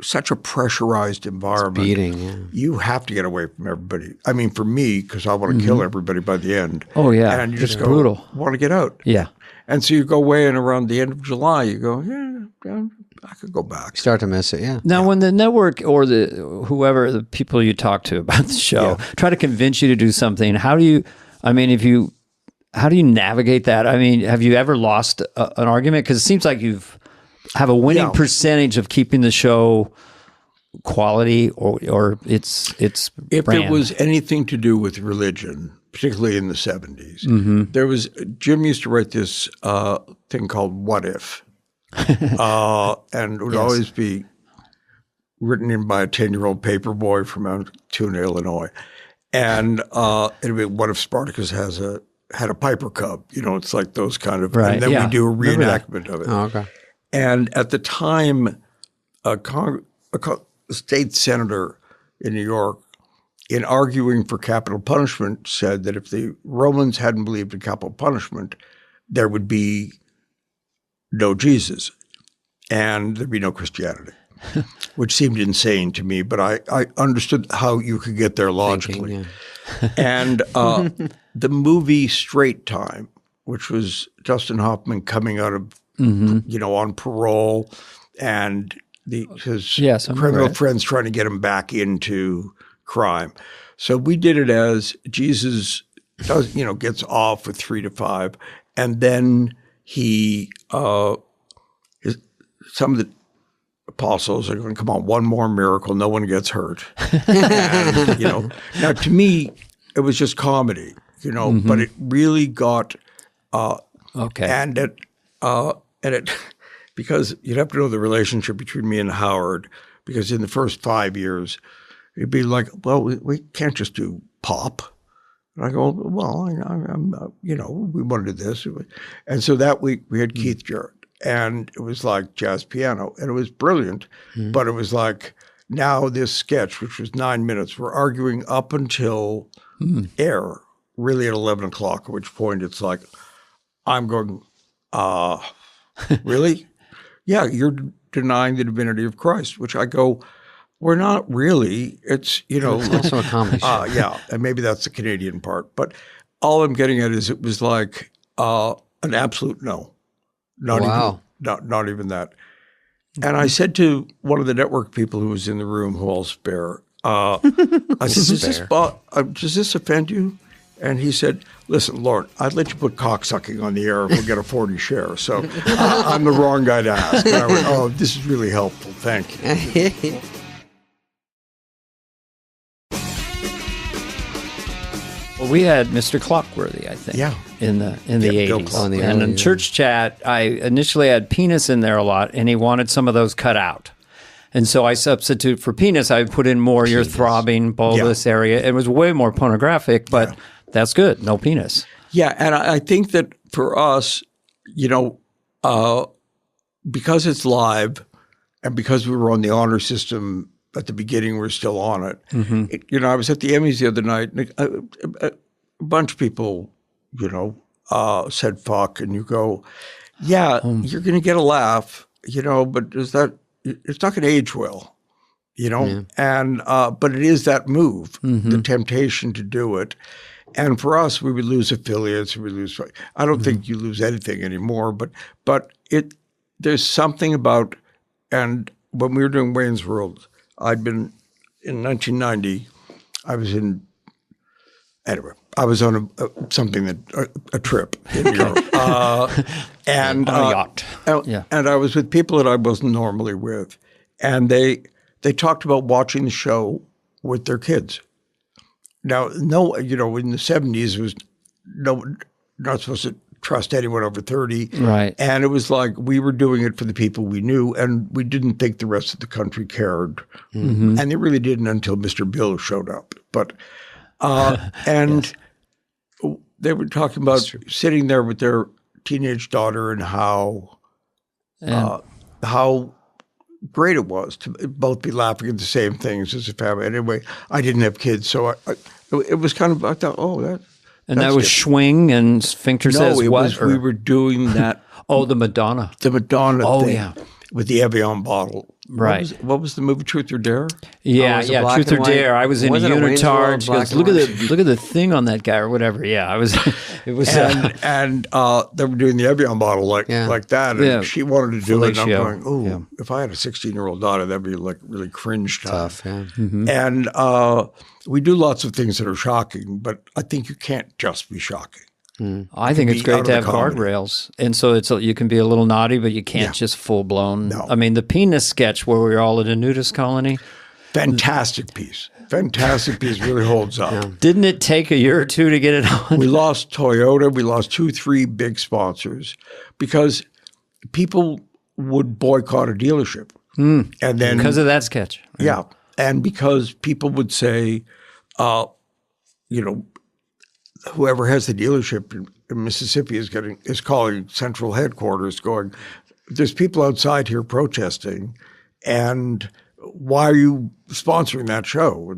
such a pressurized environment. It's beating, You have to get away from everybody. I mean, for me, because I want to kill everybody by the end. Oh, yeah. And you just go, brutal. Want to get out. Yeah. And so you go away, and around the end of July, you go, I could go back. Start to miss it, yeah. Now, when the network or the people you talk to about the show try to convince you to do something, how do you navigate that? I mean, have you ever lost an argument? Because it seems like have a winning percentage of keeping the show quality or its If brand. it was anything to do with religion, particularly in the 70s. There was Jim used to write this thing called "What If," and it would always be written in by a 10-year-old paper boy from Altoona, Illinois, and it'd be, "What if Spartacus had a Piper Cub?" It's like those kind of, and then we do a reenactment of it. Oh, okay. And at the time, a state senator in New York, in arguing for capital punishment, said that if the Romans hadn't believed in capital punishment, there would be no Jesus and there'd be no Christianity, which seemed insane to me, but I understood how you could get there logically. And the movie Straight Time, which was Dustin Hoffman coming out of, on parole, and his criminal friends trying to get him back into crime. So we did it as Jesus does, gets off with 3 to 5, and then he, some of the apostles are going, come on, one more miracle, no one gets hurt. And, now to me, it was just comedy, but it really got, and it, because you'd have to know the relationship between me and Howard, because in the first 5 years, it'd be like, well, we can't just do pop. And I go, well, we want to do this. And so that week we had Keith Jarrett, and it was like jazz piano, and it was brilliant. But it was like, now this sketch, which was 9 minutes, we're arguing up until air, really at 11 o'clock, at which point it's like, I'm going, really? Yeah, you're denying the divinity of Christ, which I go, we're not really. It's, It's also a comedy show. Yeah, and maybe that's the Canadian part. But all I'm getting at is it was like an absolute no. Not even that. And I said to one of the network people who was in the room, who I'll spare, I said, does this offend you? And he said, listen, Lorne, I'd let you put cocksucking on the air if we get a 40 share. So I'm the wrong guy to ask. And I went, oh, this is really helpful. Thank you. Well, we had Mr. Clockworthy, I think, in the 80s. And in Church Chat, I initially had Penis in there a lot, and he wanted some of those cut out. And so I substitute for penis, I put in more your throbbing bulbous area. It was way more pornographic, but that's good. No penis. Yeah, and I think that for us, because it's live and because we were on the honor system at the beginning, we're still on it. I was at the Emmys the other night, and a bunch of people, said fuck, and you go, you're going to get a laugh, but it's not going to age well, and but it is that move, the temptation to do it. And for us, we would lose affiliates. I don't think you lose anything anymore, but there's something about, and when we were doing Wayne's World, I'd been, in 1990, I was on a trip in Europe. And on a yacht. And I was with people that I wasn't normally with. And they talked about watching the show with their kids. Now, in the 70s, it was not supposed to trust anyone over 30. Right. And it was like we were doing it for the people we knew, and we didn't think the rest of the country cared. And they really didn't until Mr. Bill showed up. But they were talking about sitting there with their teenage daughter and how great it was to both be laughing at the same things as a family. Anyway, I didn't have kids, so it was kind of, I thought, that was Schwing and Sphincter Says What? We were doing that. The Madonna. The Madonna thing. Oh, yeah. With the Evian bottle. Right. What was the movie, Truth or Dare? Yeah, Truth or Dare. I was in a unitard. She goes, look at the thing on that guy or whatever. Yeah, I was. It was. And they were doing the Evian bottle like that, and she wanted to do it. And I'm going, if I had a 16-year-old daughter, that'd be like really cringe tough. Yeah. And we do lots of things that are shocking, but I think you can't just be shocking. I think it's great to have guardrails. And so you can be a little naughty, but you can't just full blown. No. I mean, the penis sketch where we were all at a nudist colony. Fantastic piece. fantastic piece, really holds up. Yeah. Didn't it take a year or two to get it on? We lost Toyota. We lost 2-3 big sponsors because people would boycott a dealership. And then because of that sketch. Right? Yeah. And because people would say, whoever has the dealership in Mississippi is calling central headquarters going, there's people outside here protesting, and why are you sponsoring that show?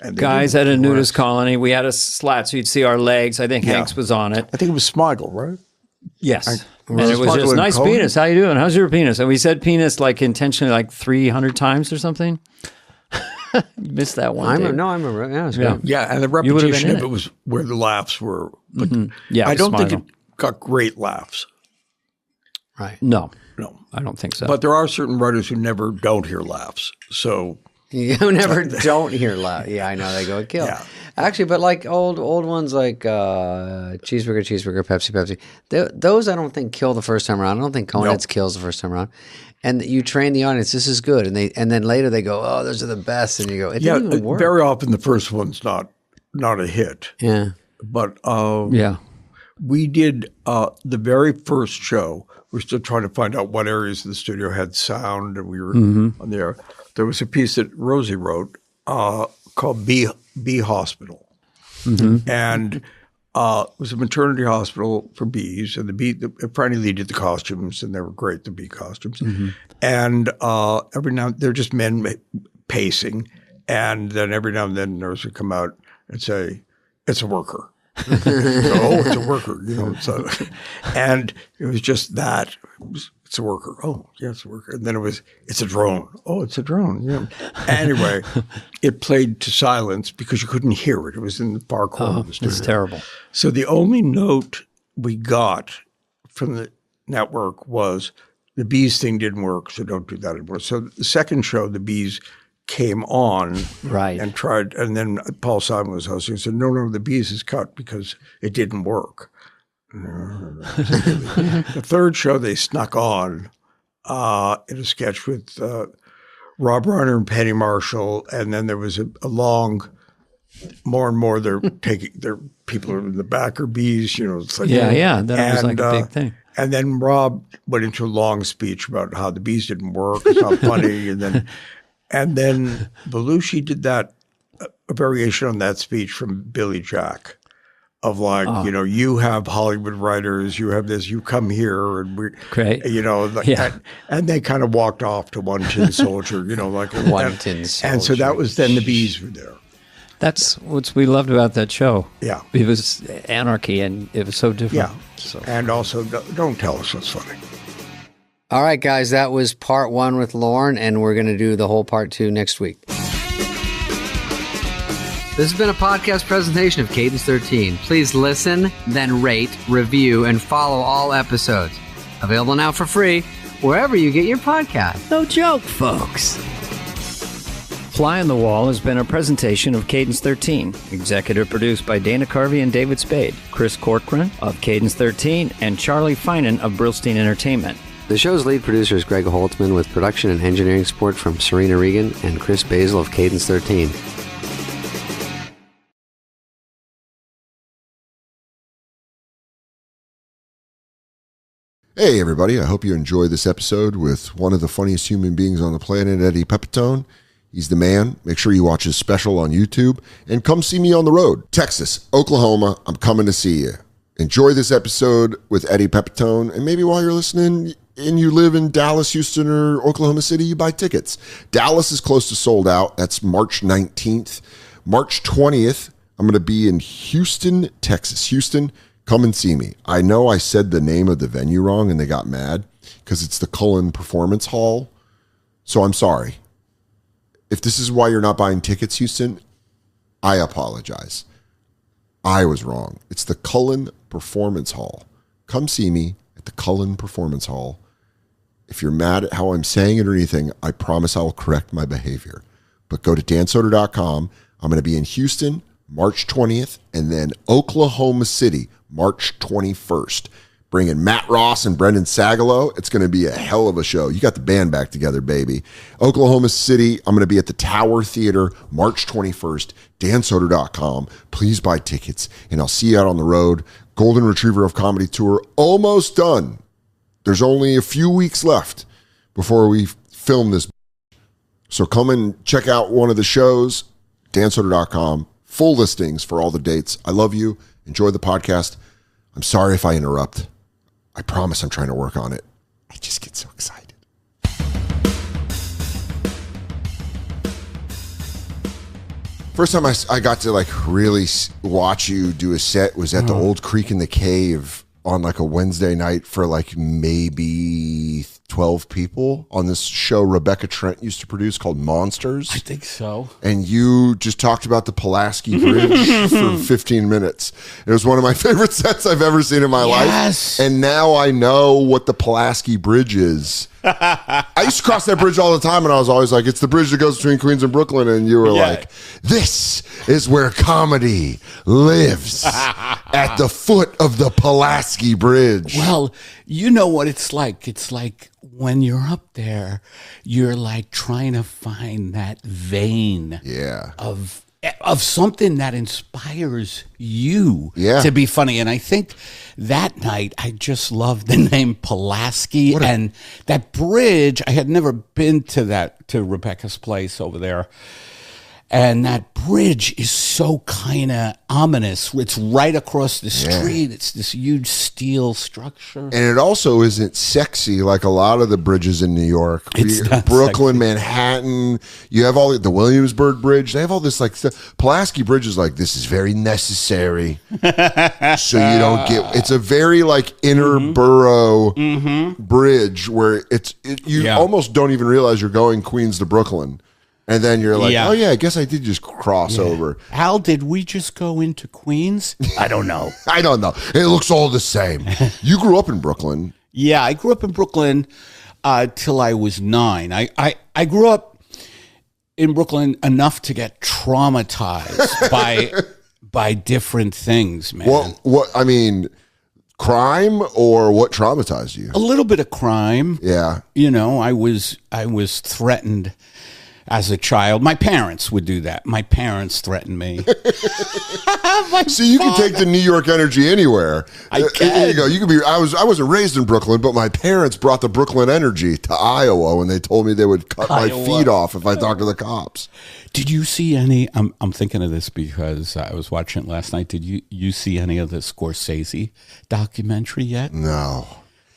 And guys at a nudist colony, we had a slat so you'd see our legs. I think Hanks was on it. I think it was Smigel, right? Yes. And it was just, nice penis. How you doing? How's your penis? And we said penis like intentionally like 300 times or something. You missed that one. I remember. Yeah, it was good. Yeah, and the repetition of it was where the laughs were. But I don't think it got great laughs. Right. No, I don't think so. But there are certain writers who never don't hear laughs. So you never don't hear laughs. Yeah, I know they go kill. Yeah. Actually, but like old ones like cheeseburger, Pepsi. Those I don't think kill the first time around. I don't think Coneheads kills the first time around. And you train the audience. This is good, and then later they go, "Oh, those are the best," and you go, "It didn't even work." Very often the first one's not a hit. Yeah, but we did the very first show. We're still trying to find out what areas of the studio had sound, and we were on the air. There was a piece that Rosie wrote called Bee Hospital, and it was a maternity hospital for bees, and Franny Lee did the costumes, and they were great, the bee costumes. And every now and then, they're just men pacing, and then every now and then, nurse would come out and say, "It's a worker." So, it's a worker, and it was just that. It's a worker. Oh, yeah, it's a worker. And then it's a drone. Oh, it's a drone. Yeah. Anyway, it played to silence because you couldn't hear it. It was in the far corner of the studio. It's terrible. So the only note we got from the network was the bees thing didn't work, so don't do that anymore. So the second show, the bees came on and tried, and then Paul Simon was hosting and said, no, the bees is cut because it didn't work. The third show they snuck on in a sketch with Rob Reiner and Penny Marshall, and then there was a long, more and more their people are in the back are bees, it's like that was like a big thing. And then Rob went into a long speech about how the bees didn't work, it's not funny, and then Belushi did that a variation on that speech from Billy Jack. Of you have Hollywood writers, you have this, you come here, and we, great, and they kind of walked off to One Tin Soldier, like One Tin Soldier, and so that was then the bees were there. That's what we loved about that show. Yeah, it was anarchy, and it was so different. Yeah, and also don't tell us what's funny. All right, guys, that was part 1 with Lorne, and we're going to do the whole part 2 next week. This has been a podcast presentation of Cadence 13. Please listen, then rate, review, and follow all episodes. Available now for free wherever you get your podcast. No joke, folks. Fly on the Wall has been a presentation of Cadence 13. Executive produced by Dana Carvey and David Spade, Chris Corcoran of Cadence 13, and Charlie Finan of Brillstein Entertainment. The show's lead producer is Greg Holtzman, with production and engineering support from Serena Regan and Chris Basil of Cadence 13. Hey everybody, I hope you enjoyed this episode with one of the funniest human beings on the planet, Eddie Pepitone. He's the man. Make sure you watch his special on YouTube and come see me on the road. Texas, Oklahoma, I'm coming to see you. Enjoy this episode with Eddie Pepitone, and maybe while you're listening and you live in Dallas, Houston, or Oklahoma City, you buy tickets. Dallas is close to sold out. That's March 19th. March 20th, I'm going to be in Houston, Texas. Houston, come and see me. I know I said the name of the venue wrong and they got mad because it's the Cullen Performance Hall. So I'm sorry. If this is why you're not buying tickets, Houston, I apologize. I was wrong. It's the Cullen Performance Hall. Come see me at the Cullen Performance Hall. If you're mad at how I'm saying it or anything, I promise I will correct my behavior. But go to dansoder.com. I'm going to be in Houston March 20th and then Oklahoma City March 21st. bringing Matt Ross and Brendan Sagalow. It's going to be a hell of a show. You got the band back together, baby. Oklahoma City, I'm going to be at the Tower Theater March 21st, dansoder.com. Please buy tickets, and I'll see you out on the road. Golden Retriever of Comedy Tour, almost done. There's only a few weeks left before we film this. So come and check out one of the shows, dansoder.com. Full listings for all the dates. I love you. Enjoy the podcast. I'm sorry if I interrupt. I promise I'm trying to work on it. I just get so excited. First time I got to like really watch you do a set was at the Old Creek in the Cave on like a Wednesday night for like maybe 12 people on this show Rebecca Trent used to produce called Monsters. I think so. And you just talked about the Pulaski Bridge for 15 minutes. It was one of my favorite sets I've ever seen in my life. And now I know what the Pulaski Bridge is. I used to cross that bridge all the time, and I was always like, it's the bridge that goes between Queens and Brooklyn. And you were like, this is where comedy lives, at the foot of the Pulaski Bridge. Well, you know what it's like. It's like when you're up there, you're like trying to find that vein of something that inspires you to be funny. And I think that night I just loved the name Pulaski and that bridge. I had never been to Rebecca's place over there. And that bridge is so kind of ominous. It's right across the street. Yeah. It's this huge steel structure. And it also isn't sexy like a lot of the bridges in New York. It's not Brooklyn, sexy. Manhattan. You have all the Williamsburg Bridge. They have all this like stuff. Pulaski Bridge is like, this is very necessary. So you don't get, it's a very like inner borough bridge where you almost don't even realize you're going Queens to Brooklyn. And then you're like, oh, yeah, I guess I did just cross over. Al, did we just go into Queens? I don't know. I don't know. It looks all the same. You grew up in Brooklyn. Yeah, I grew up in Brooklyn till I was 9. I grew up in Brooklyn enough to get traumatized by different things, man. What I mean, crime or what traumatized you? A little bit of crime. Yeah. You know, I was threatened as a child. My parents would do that. My parents threatened me. So you can take the New York energy anywhere. I can. There you go. You could be. I wasn't raised in Brooklyn, but my parents brought the Brooklyn energy to Iowa when they told me they would cut my feet off if I talked to the cops. Did you see any? I'm thinking of this because I was watching it last night. Did you see any of the Scorsese documentary yet? No.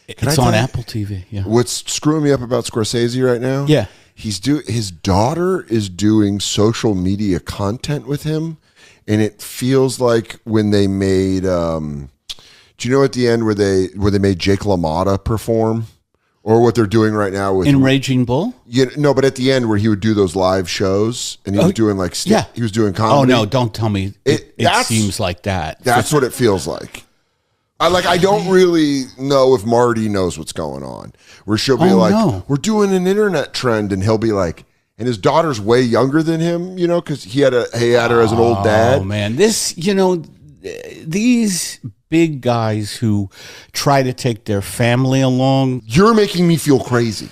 It's on Apple TV. Yeah. What's screwing me up about Scorsese right now? Yeah. His daughter is doing social media content with him, and it feels like when they made do you know at the end where they made Jake LaMotta perform, or what they're doing right now with Raging Bull? No, but at the end where he would do those live shows and he was doing like he was doing comedy. Oh no, don't tell me it seems like that. That's what it feels like. I don't really know if Marty knows what's going on. Where she'll be we're doing an internet trend, and he'll be like, and his daughter's way younger than him, you know, because he had her as an old dad. Oh man, these big guys who try to take their family along. You're making me feel crazy.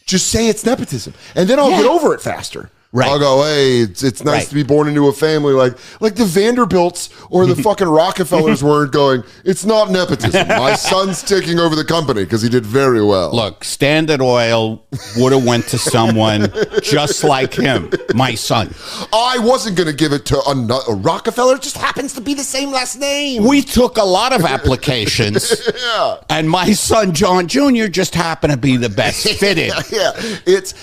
Just say it's nepotism, and then I'll get over it faster. Right. I'll go, hey, it's nice to be born into a family like the Vanderbilts or the fucking Rockefellers weren't going, it's not nepotism. My son's taking over the company because he did very well. Look, Standard Oil would have went to someone just like him, my son. I wasn't going to give it to a Rockefeller. It just happens to be the same last name. We took a lot of applications, and my son, John Jr., just happened to be the best fitted.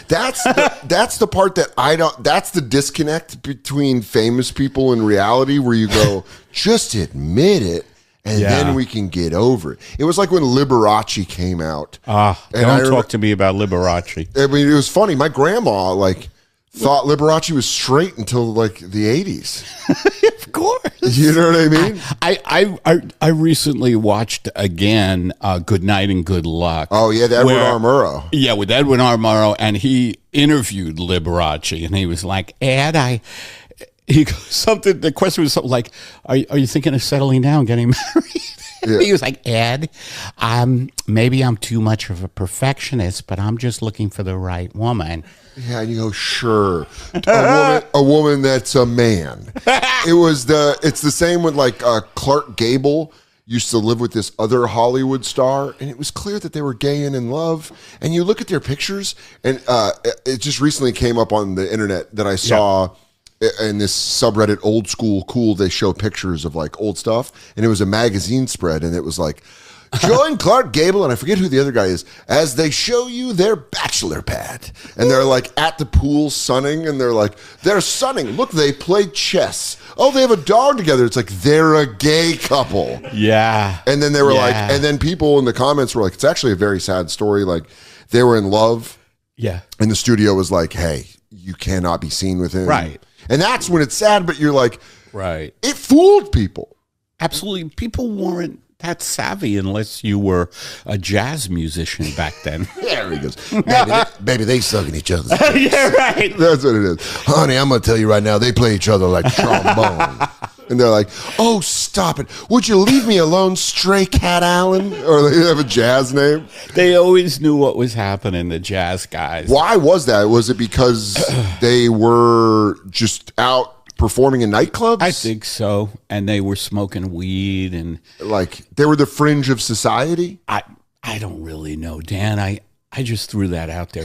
That's the part that that's the disconnect between famous people and reality where you go, just admit it and then we can get over it. It was like when Liberace came out. Don't talk to me about Liberace. I mean, it was funny. My grandma thought Liberace was straight until the 80s. Of course. You know what I mean? I recently watched again Good Night and Good Luck. Oh, yeah, the Edward R. Murrow. Yeah, with Edward R. Murrow, and he interviewed Liberace, and he was like, Ed, he goes something. The question was something like, "Are you thinking of settling down, getting married?" Yeah. He was like, "Ed, maybe I'm too much of a perfectionist, but I'm just looking for the right woman." Yeah, and you go, sure, a woman that's a man. It's the same with like Clark Gable used to live with this other Hollywood star, and it was clear that they were gay and in love. And you look at their pictures, and it just recently came up on the internet that I saw in this subreddit, Old School Cool. They show pictures of like old stuff, and it was a magazine spread, and it was like, join Clark Gable, and I forget who the other guy is, as they show you their bachelor pad. And they're like at the pool sunning, and they're sunning. Look, they play chess. Oh, they have a dog together. It's like, they're a gay couple. Yeah. And then they were like, and then people in the comments were like, it's actually a very sad story. Like, they were in love. Yeah. And the studio was like, hey, you cannot be seen with him. Right. And that's when it's sad, but you're like, right. It fooled people. Absolutely. People weren't that savvy unless you were a jazz musician back then. There he goes. Baby, they suck in each other's Yeah, right. That's what it is. Honey, I'm going to tell you right now, they play each other like trombone. And they're like, oh, stop it. Would you leave me alone, Stray Cat Allen? Or they have a jazz name. They always knew what was happening, the jazz guys. Why was that? Was it because they were just out performing in nightclubs? I think so. And they were smoking weed and like they were the fringe of society? I don't really know, Dan. I just threw that out there.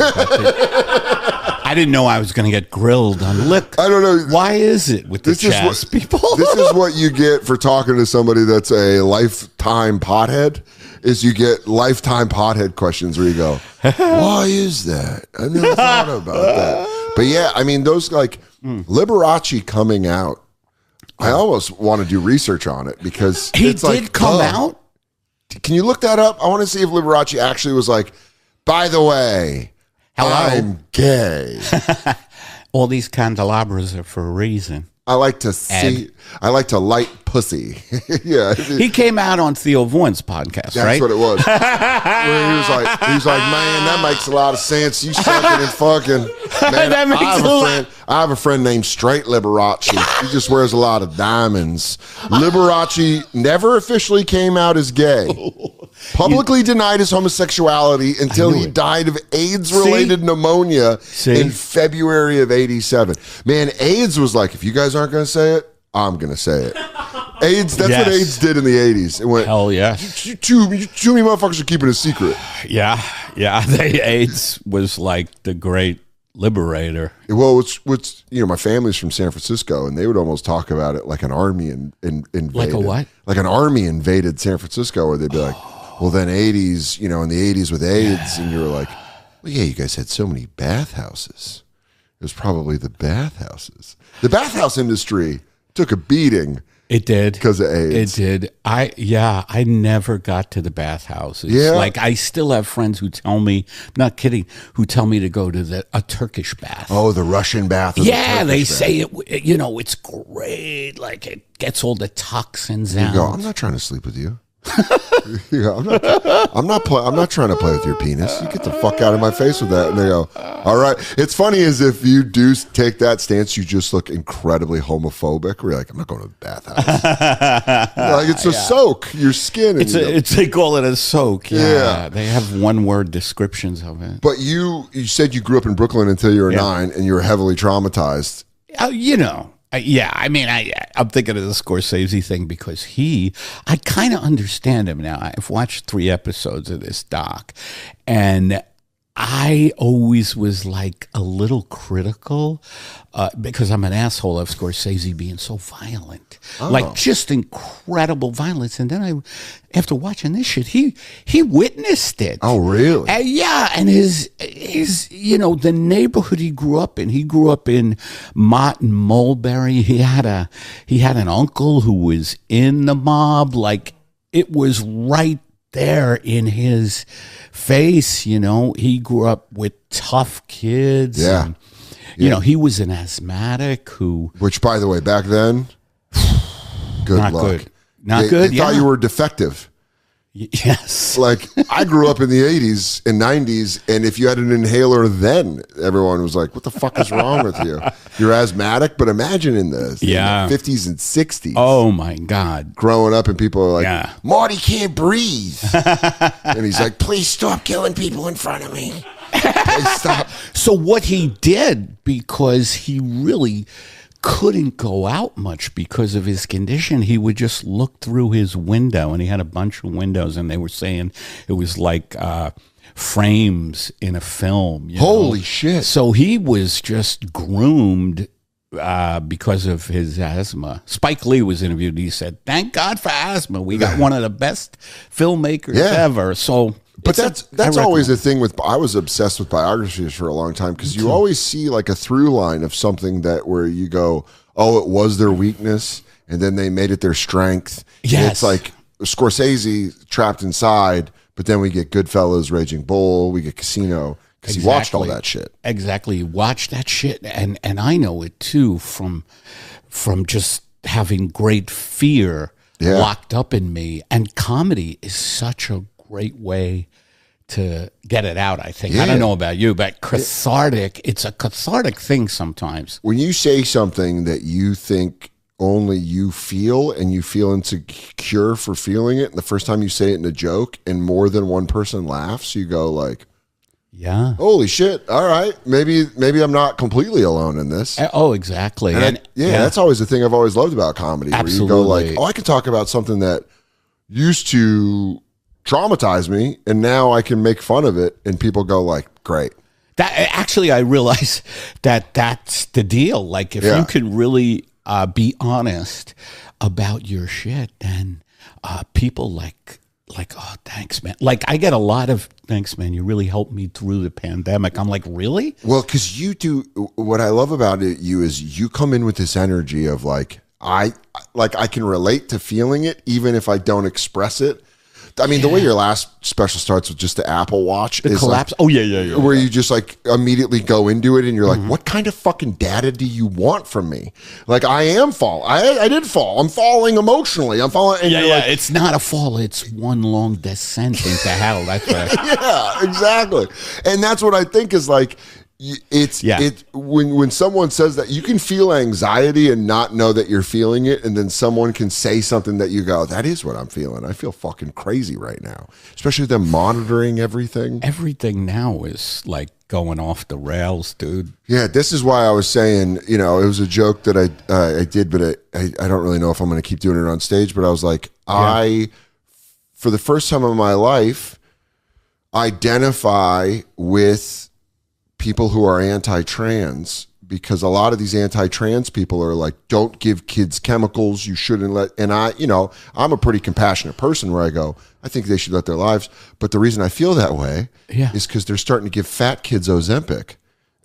I didn't know I was going to get grilled on lip. I don't know. Why is it with the jazz people? This is what you get for talking to somebody that's a lifetime pothead. Is you get lifetime pothead questions where you go, why is that? I never thought about that. But yeah, I mean, those like Liberace coming out, I almost want to do research on it because he it's did like, come out. Can you look that up? I want to see if Liberace actually was like, by the way, hello, I'm gay. All these candelabras are for a reason. I like to see. I like to light pussy. Yeah, he came out on Theo Vaughn's podcast, right? That's what it was. Where he was like, man, that makes a lot of sense. You sucking and fucking. Man, That makes I have a friend named Straight Liberace. He just wears a lot of diamonds. Liberace never officially came out as gay. Publicly denied his homosexuality until he died of AIDS-related pneumonia in February of '87. Man, AIDS was like, if you guys aren't going to say it, I'm going to say it. AIDS, that's what AIDS did in the 80s. It went, hell yeah. You two motherfuckers are keeping a secret. Yeah. AIDS was like the great liberator. Well, what's my family's from San Francisco, and they would almost talk about it like an army invaded. Like a what? Like an army invaded San Francisco, where they'd be like, well, then 80s, in the 80s with AIDS, and you were like, well, yeah, you guys had so many bathhouses. It was probably the bathhouses. The bathhouse industry took a beating. It did. Because of AIDS. It did. I never got to the bathhouses. Yeah. Like, I still have friends who tell me, not kidding, who tell me to go to a Turkish bath. Oh, the Russian bath. Yeah, they say it's great. Like, it gets all the toxins out. You go, I'm not trying to sleep with you. Yeah, I'm not trying to play with your penis. You get the fuck out of my face with that. And they go, all right. It's funny as if you do take that stance, you just look incredibly homophobic. We're like, I'm not going to the bathhouse. Like, it's a soak. Your skin. They call it a soak. Yeah. They have one-word descriptions of it. But you said you grew up in Brooklyn until you were 9, and you were heavily traumatized. I'm thinking of the Scorsese thing because I kind of understand him now. I've watched 3 episodes of this doc, and I always was like a little critical because I'm an asshole of Scorsese being so violent, like just incredible violence. And then after watching this shit, he witnessed it. Oh, really? Yeah, and his the neighborhood he grew up in Mott and Mulberry. He had an uncle who was in the mob. Like, it was right there in his face. He grew up with tough kids. Yeah. And, he was an asthmatic which, by the way, back then, good not luck. good. Not good. They thought you were defective. Yes. Like, I grew up in the 80s and 90s, and if you had an inhaler then, everyone was like, what the fuck is wrong with you? You're asthmatic, but imagine in the 50s and 60s. Oh, my God. Growing up, and people are like, Marty can't breathe. And he's like, please stop killing people in front of me. Please stop. So what he did, because he really couldn't go out much because of his condition, he would just look through his window, and he had a bunch of windows, and they were saying it was like frames in a film. Holy shit. So he was just groomed because of his asthma. Spike Lee was interviewed, and he said, thank God for asthma. We got one of the best filmmakers ever. So... But that's always the thing with, I was obsessed with biographies for a long time, because you always see like a through line of something that where you go, oh, it was their weakness, and then they made it their strength. Yes. And it's like Scorsese trapped inside, but then we get Goodfellas, Raging Bull, we get Casino, because he watched all that shit. Exactly. He watched that shit, and I know it too from just having great fear locked up in me. And comedy is such a great way to get it out, I think. I don't know about you, but cathartic, it's a cathartic thing sometimes. When you say something that you think only you feel, and you feel insecure for feeling it, and the first time you say it in a joke and more than one person laughs, you go like, yeah, holy shit, all right, maybe I'm not completely alone in this. Oh, exactly. And that's always the thing I've always loved about comedy. Absolutely. Where you go like, oh, I can talk about something that used to traumatize me, and now I can make fun of it, and people go like, great. That actually, I realize that that's the deal. Like, if you can really be honest about your shit, then people like, oh, thanks, man. Like, I get a lot of thanks, man. You really helped me through the pandemic. I'm like, really? Well, because you do. What I love about you is you come in with this energy of like, I can relate to feeling it, even if I don't express it. I mean, the way your last special starts with just the Apple Watch the is collapse. Like, oh yeah. Where you just like immediately go into it, and you're like, what kind of fucking data do you want from me? Like, I am falling. I did fall. I'm falling emotionally. I'm falling. And like, it's not a fall. It's one long descent into hell. That's right. Yeah, exactly. And that's what I think is like. It's when someone says that, you can feel anxiety and not know that you're feeling it, and then someone can say something that you go, that is what I'm feeling. I feel fucking crazy right now, especially them monitoring everything. Everything now is like going off the rails, dude. Yeah, this is why I was saying, it was a joke that I did, but I don't really know if I'm going to keep doing it on stage. But I was like, for the first time in my life, identify with people who are anti-trans, because a lot of these anti-trans people are like, don't give kids chemicals, you shouldn't let, and I'm a pretty compassionate person where I go, I think they should let their lives, but the reason I feel that way is because they're starting to give fat kids Ozempic,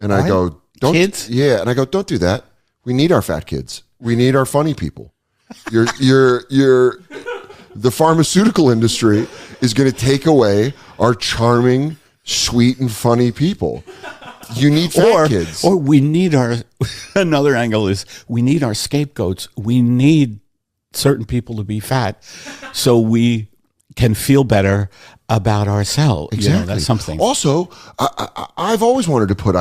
and I go, don't, kids? Yeah, and I go, don't do that. We need our fat kids. We need our funny people. The pharmaceutical industry is going to take away our charming, sweet, and funny people. You need fat kids. Or we need another angle is we need our scapegoats. We need certain people to be fat so we can feel better about ourselves. Exactly. That's something. Also, I've always wanted to put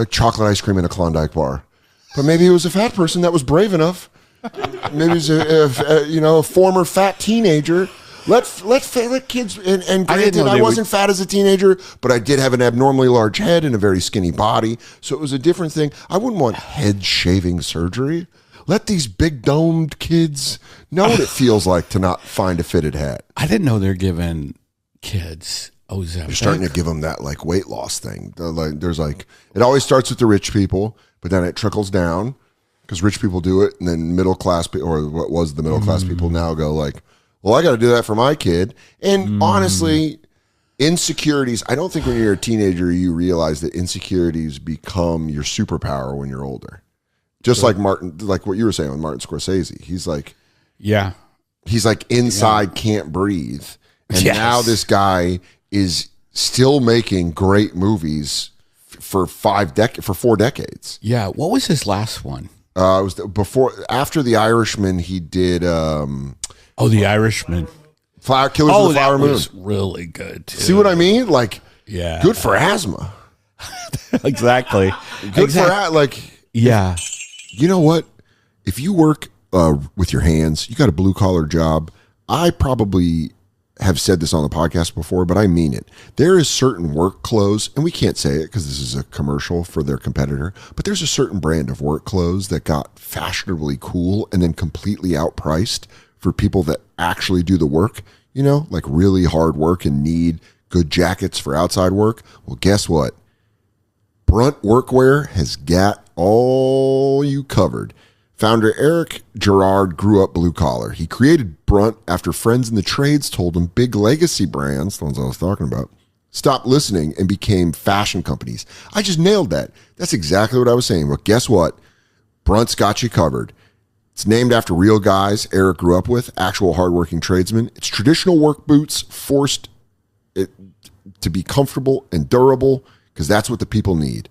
chocolate ice cream in a Klondike bar, but maybe it was a fat person that was brave enough. Maybe it was a former fat teenager. Let kids, and granted, I wasn't fat as a teenager, but I did have an abnormally large head and a very skinny body, so it was a different thing. I wouldn't want head shaving surgery. Let these big domed kids know what it feels like to not find a fitted hat. I didn't know they're giving kids Ozempic. You're starting to give them that like weight loss thing. There's like, it always starts with the rich people, but then it trickles down because rich people do it, and then middle class or what was the middle class people now go like, well, I got to do that for my kid. And honestly, insecurities, I don't think when you're a teenager, you realize that insecurities become your superpower when you're older. Just like Martin, like what you were saying with Martin Scorsese. He's like, inside can't breathe. And now this guy is still making great movies for 4 decades. Yeah. What was his last one? It was after The Irishman, he did... The Irishman. Killers of the Flower Moon. That was really good, too. See what I mean? Like, yeah. Good for asthma. Exactly. Good for, like... Yeah. You know what? If you work with your hands, you got a blue-collar job, I probably have said this on the podcast before, but I mean it. There is certain work clothes, and we can't say it because this is a commercial for their competitor, but there's a certain brand of work clothes that got fashionably cool and then completely outpriced for people that actually do the work, you know, like really hard work and need good jackets for outside work. Well, guess what? Brunt Workwear has got all you covered. Founder Eric Gerard grew up blue collar. He created Brunt after friends in the trades told him big legacy brands, the ones I was talking about, stopped listening and became fashion companies. I just nailed that. That's exactly what I was saying. But guess what? Brunt's got you covered. It's named after real guys Eric grew up with, actual hardworking tradesmen. It's traditional work boots forced it to be comfortable and durable because that's what the people need.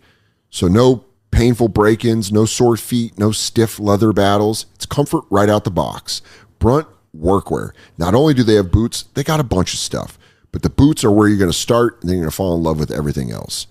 So no painful break-ins, no sore feet, no stiff leather battles. It's comfort right out the box. Brunt Workwear. Not only do they have boots, they got a bunch of stuff. But the boots are where you're going to start, and then you're going to fall in love with everything else.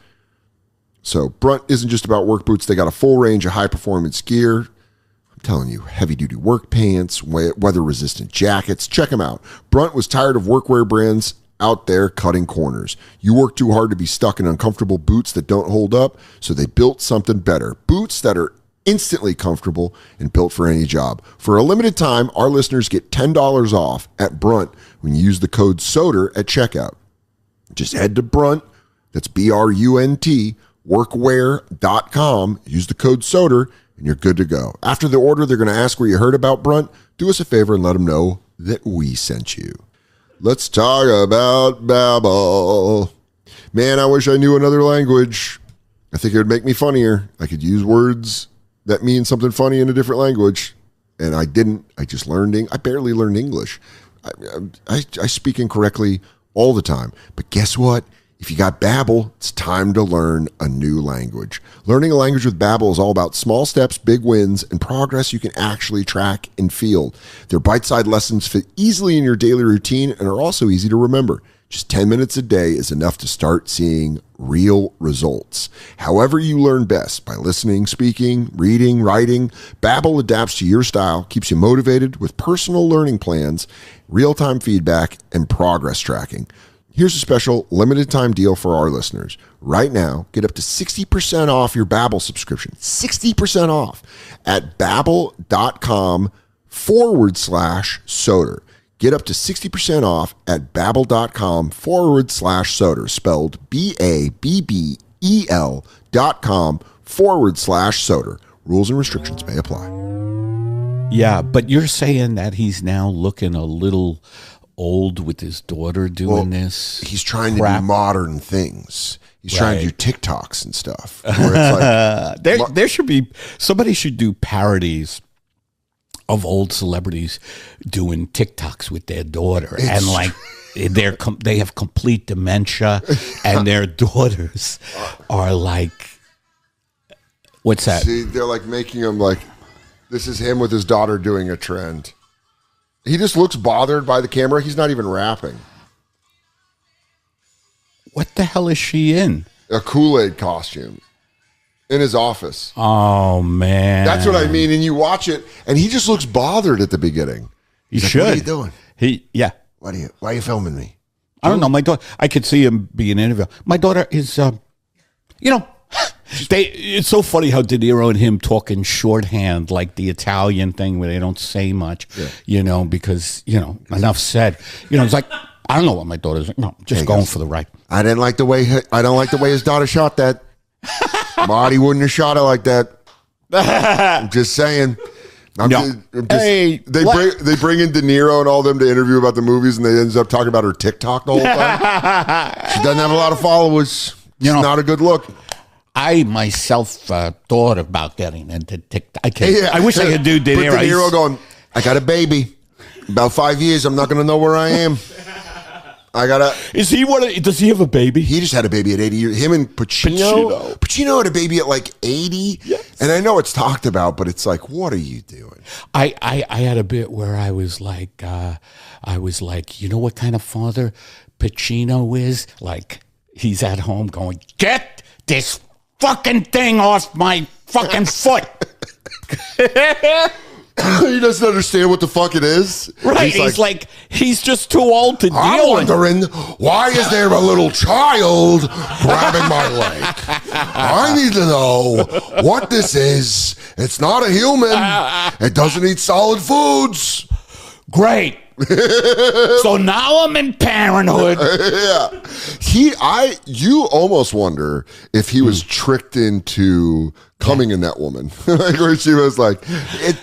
So Brunt isn't just about work boots. They got a full range of high-performance gear. I'm telling you, heavy-duty work pants, weather-resistant jackets. Check them out. Brunt was tired of workwear brands out there cutting corners. You work too hard to be stuck in uncomfortable boots that don't hold up, so they built something better. Boots that are instantly comfortable and built for any job. For a limited time, our listeners get $10 off at Brunt when you use the code SODER at checkout. Just head to Brunt, that's BRUNT, workwear.com, use the code SODER, and you're good to go. After the order, they're going to ask where you heard about Brunt. Do us a favor and let them know that we sent you. Let's talk about Babbel. Man, I wish I knew another language. I think it would make me funnier. I could use words that mean something funny in a different language. And I didn't. I just learned. I barely learned English. I speak incorrectly all the time. But guess what? If you got Babbel, it's time to learn a new language. Learning a language with Babbel is all about small steps, big wins, and progress you can actually track and feel. Their bite-sized lessons fit easily in your daily routine and are also easy to remember. Just 10 minutes a day is enough to start seeing real results. However you learn best, by listening, speaking, reading, writing, Babbel adapts to your style, keeps you motivated with personal learning plans, real-time feedback, and progress tracking. Here's a special limited time deal for our listeners. Right now, get up to 60% off your Babbel subscription. 60% off at babbel.com/Soder. Get up to 60% off at babbel.com/Soder, spelled BABBEL.com/Soder. Rules and restrictions may apply. Yeah, but you're saying that he's now looking a little old with his daughter doing this. He's trying to do modern things. He's trying to do TikToks and stuff. Where it's like, there should be, somebody should do parodies of old celebrities doing TikToks with their daughter, and like they have complete dementia, and their daughters are like, what's that? See, they're like making him like, this is him with his daughter doing a trend. He just looks bothered by the camera. He's not even rapping. What the hell is she in? A Kool-Aid costume in his office. Oh, man. That's what I mean. And you watch it, and he just looks bothered at the beginning. He should. What are you doing? Yeah. Why are you filming me? I don't know. My daughter, I could see him being interviewed. My daughter is, it's so funny how De Niro and him talk in shorthand, like the Italian thing where they don't say much, because, enough said. It's like, I don't know what my daughter's like. No, just going for the ride. I don't like the way his daughter shot that. Marty wouldn't have shot it like that. I'm just saying. They bring in De Niro and all them to interview about the movies, and they end up talking about her TikTok the whole time. She doesn't have a lot of followers. It's not a good look. I myself thought about getting into TikTok. I wish I could do De Niro. De Niro going, I got a baby. About 5 years, I'm not going to know where I am. Is he does he have a baby? He just had a baby at 80 years. Him and Pacino. Pacino had a baby at like 80. Yes. And I know it's talked about, but it's like, what are you doing? I had a bit where I was like, you know what kind of father Pacino is? Like, he's at home going, get this fucking thing off my fucking foot. He doesn't understand what the fuck it is. Right. He's just too old to deal with. I'm wondering, why is there a little child grabbing my leg? I need to know what this is. It's not a human. It doesn't eat solid foods. Great. So now I'm in parenthood. Yeah. You almost wonder if he was tricked into coming in that woman. Like where she was like,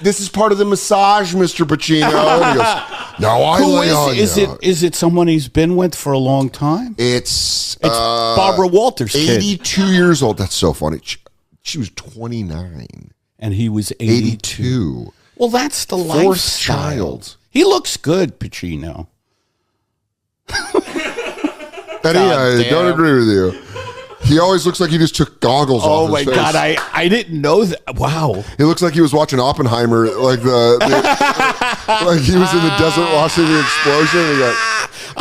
this is part of the massage, Mr. Pacino. And he goes, no, I lay on you. Is it someone he's been with for a long time? It's Barbara Walters' 82 kid. years old. That's so funny. She was 29. And he was 82. Well, that's the lifestyle. Fourth child. He looks good, Pacino. Eddie, I don't agree with you. He always looks like he just took goggles off his face. Oh, my God. I didn't know that. Wow. He looks like he was watching Oppenheimer, like like he was in the desert watching the explosion.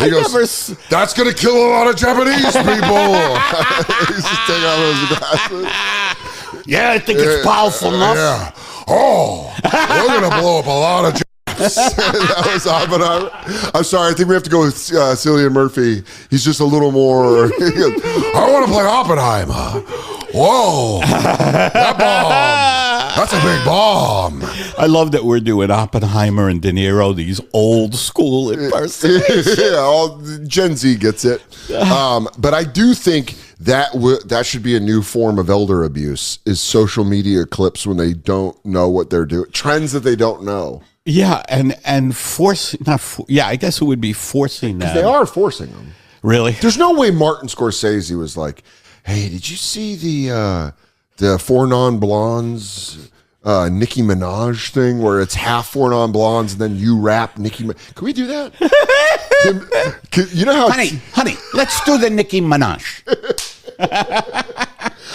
He goes, that's going to kill a lot of Japanese people. He's just taking off his glasses. Yeah, I think it's powerful enough. Yeah. Oh, we're going to blow up a lot of that was Oppenheimer. I'm sorry. I think we have to go with Cillian Murphy. He's just a little more. I want to play Oppenheimer. Whoa, that bomb. That's a big bomb. I love that we're doing Oppenheimer and De Niro, these old school impersonations. Yeah, all Gen Z gets it. But I do think that should be a new form of elder abuse, is social media clips when they don't know what they're doing. Trends that they don't know. Yeah, and force, I guess it would be forcing them. They are forcing them. Really? There's no way Martin Scorsese was like, hey, did you see the Four Non-Blondes Nicki Minaj thing where it's half Four Non-Blondes and then you rap Nicki Minaj? Can we do that? You know how... Honey, let's do the Nicki Minaj.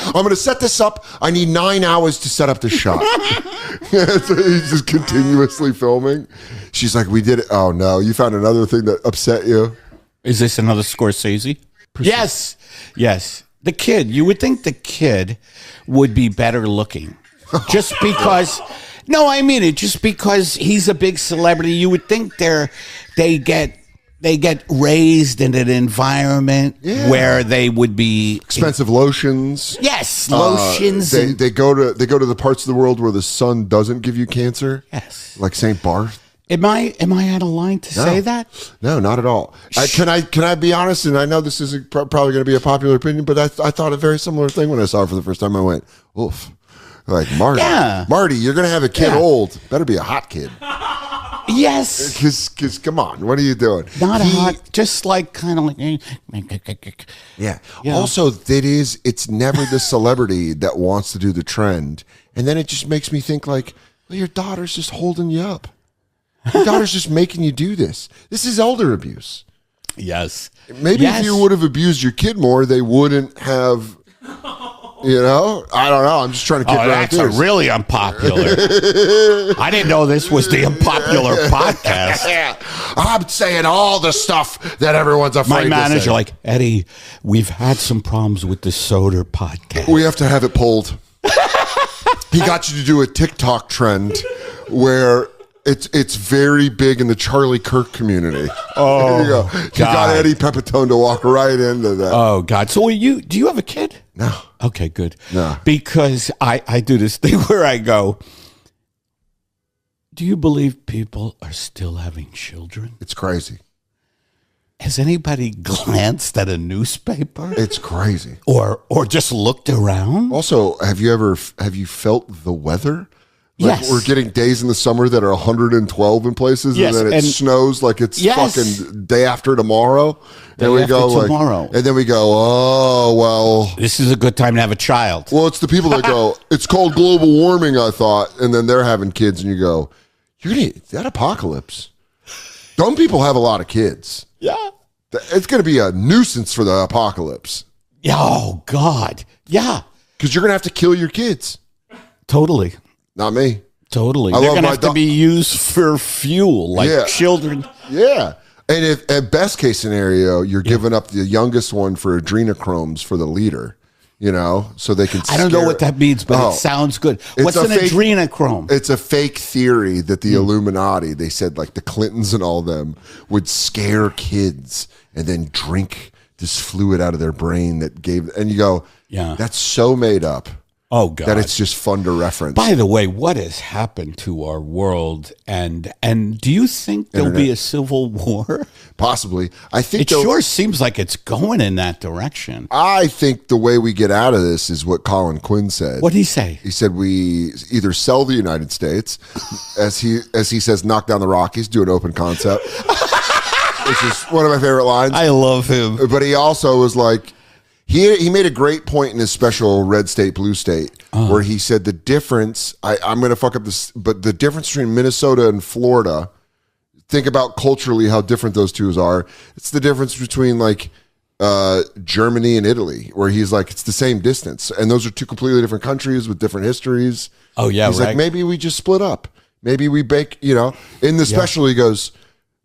I'm going to set this up. I need 9 hours to set up the shot. So he's just continuously filming. She's like, we did it. Oh, no. You found another thing that upset you? Is this another Scorsese? Yes. The kid. You would think the kid would be better looking. Just because... No, I mean it. Just because he's a big celebrity, you would think they get raised in an environment where they would be expensive lotions. Yes, lotions. They go to the parts of the world where the sun doesn't give you cancer. Yes, like St. Barth. Am I out of line to say that? No, not at all. Can I be honest? And I know this is probably going to be a popular opinion, but I thought a very similar thing when I saw it for the first time. I went, oof. Like, Marty, you're going to have a kid old. Better be a hot kid. Yes. Because come on, what are you doing? Not hot, just like kind of like. Yeah. Also, it's never the celebrity that wants to do the trend. And then it just makes me think like, well, your daughter's just holding you up. Your daughter's just making you do this. This is elder abuse. Yes. Maybe if you would have abused your kid more, they wouldn't have... You know, I don't know. I'm just trying to get around that's a really unpopular. I didn't know this was the unpopular podcast. I'm saying all the stuff that everyone's afraid to say. My manager, like, Eddie, we've had some problems with the Soder podcast. We have to have it pulled. He got you to do a TikTok trend where it's very big in the Charlie Kirk community. Oh, there you go. You got Eddie Pepitone to walk right into that. Oh God! So do you have a kid? No. Okay, good. No. Because I do this thing where I go, do you believe people are still having children? It's crazy. Has anybody glanced at a newspaper? It's crazy. Or just looked around? Also, have you felt the weather? Like yes. We're getting days in the summer that are 112 in places, and then it snows like it's fucking day after tomorrow. And we go tomorrow. And then we go, oh, well. This is a good time to have a child. Well, it's the people that go, it's called global warming, I thought. And then they're having kids, and you go, that apocalypse. Dumb people have a lot of kids. Yeah. It's going to be a nuisance for the apocalypse. Oh, God. Yeah. Because you're going to have to kill your kids. Totally. Not me. Totally. They're going to have to be used for fuel, like children. Yeah. And if at best case scenario, you're giving up the youngest one for adrenochromes for the leader, so they can I don't know what that means, but it sounds good. What's an adrenochrome? It's a fake theory that the Illuminati, they said like the Clintons and all them, would scare kids and then drink this fluid out of their brain that gave, and you go, that's so made up. Oh, God. That it's just fun to reference. By the way, what has happened to our world? And do you think there'll be a civil war? Possibly. I think it sure seems like it's going in that direction. I think the way we get out of this is what Colin Quinn said. What did he say? He said we either sell the United States, as he says, knock down the Rockies, do an open concept, which is one of my favorite lines. I love him. But he also was like, He made a great point in his special Red State, Blue State, where he said the difference, I'm going to fuck up this, but the difference between Minnesota and Florida, think about culturally how different those two are. It's the difference between like Germany and Italy, where he's like, it's the same distance. And those are two completely different countries with different histories. Oh, yeah. He's like, maybe we just split up. Maybe we bake, in the special, he goes,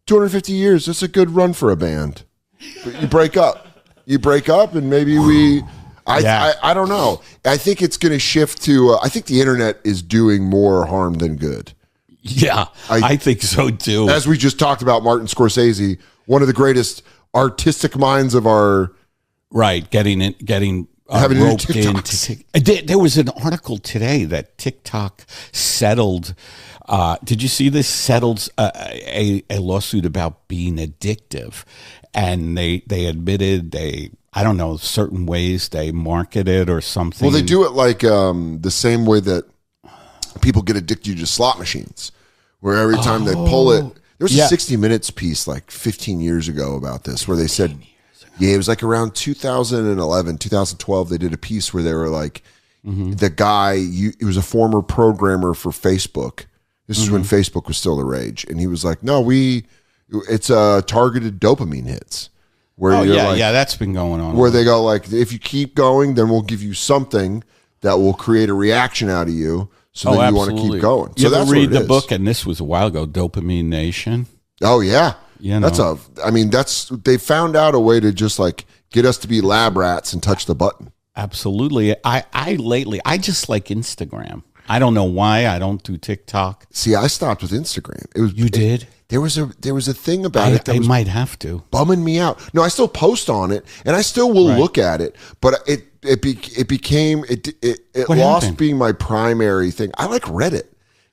250 years, that's a good run for a band. But you break up. And maybe I don't know. I think it's going to shift to, I think the internet is doing more harm than good. Yeah, I think so too. As we just talked about, Martin Scorsese, one of the greatest artistic minds of our... Right, getting roped into... There was an article today that TikTok settled... did you see this? Settled a lawsuit about being addictive. And they admitted I don't know, certain ways they market it or something. Well, they do it like the same way that people get addicted to slot machines, where every time they pull it. There was a 60 Minutes piece like 15 years ago about this, where they said, it was like around 2011, 2012, they did a piece where they were like, the guy, he was a former programmer for Facebook. This is when Facebook was still the rage. And he was like, no, it's targeted dopamine hits. Where that's been going on. Where they go like, if you keep going, then we'll give you something that will create a reaction out of you, so then you want to keep going. So that's read the book, and this was a while ago, Dopamine Nation. Oh yeah, they found out a way to just like get us to be lab rats and touch the button. Absolutely. I just like Instagram. I don't know why I don't do TikTok. See, I stopped with Instagram. You did? There was a thing about it that I might have to, bumming me out. No, I still post on it, and I still will look at it, but it lost being my primary thing. I like Reddit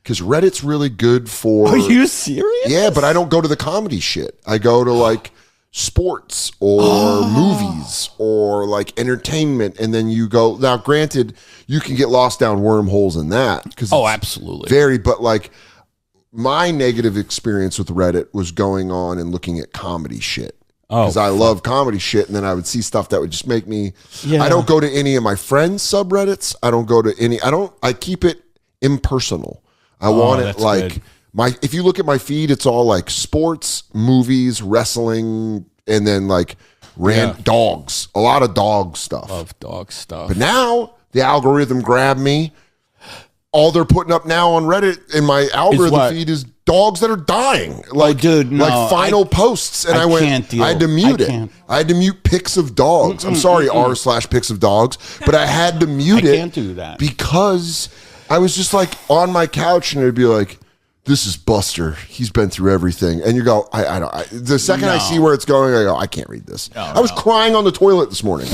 because Reddit's really good for. Are you serious? Yeah, but I don't go to the comedy shit. I go to like sports or movies or like entertainment, and then you go. Now, granted, you can get lost down wormholes in that because absolutely but like. My negative experience with Reddit was going on and looking at comedy shit. Because I love comedy shit, and then I would see stuff that would just make me... Yeah. I don't go to any of my friends' subreddits. I don't go to any... I keep it impersonal. I want it like... Good. If you look at my feed, it's all like sports, movies, wrestling, and then like dogs. A lot of dog stuff. Love dog stuff. But now, the algorithm grabbed me. All they're putting up now on Reddit in my algorithm feed is dogs that are dying. Like, like final posts. And I had to mute it. I had to mute pics of dogs. I'm sorry, r/pics of dogs, but I had to mute it. I can't do that. Because I was just like on my couch and it'd be like, this is Buster. He's been through everything. And you go, the second I see where it's going, I go, I can't read this. I was crying on the toilet this morning.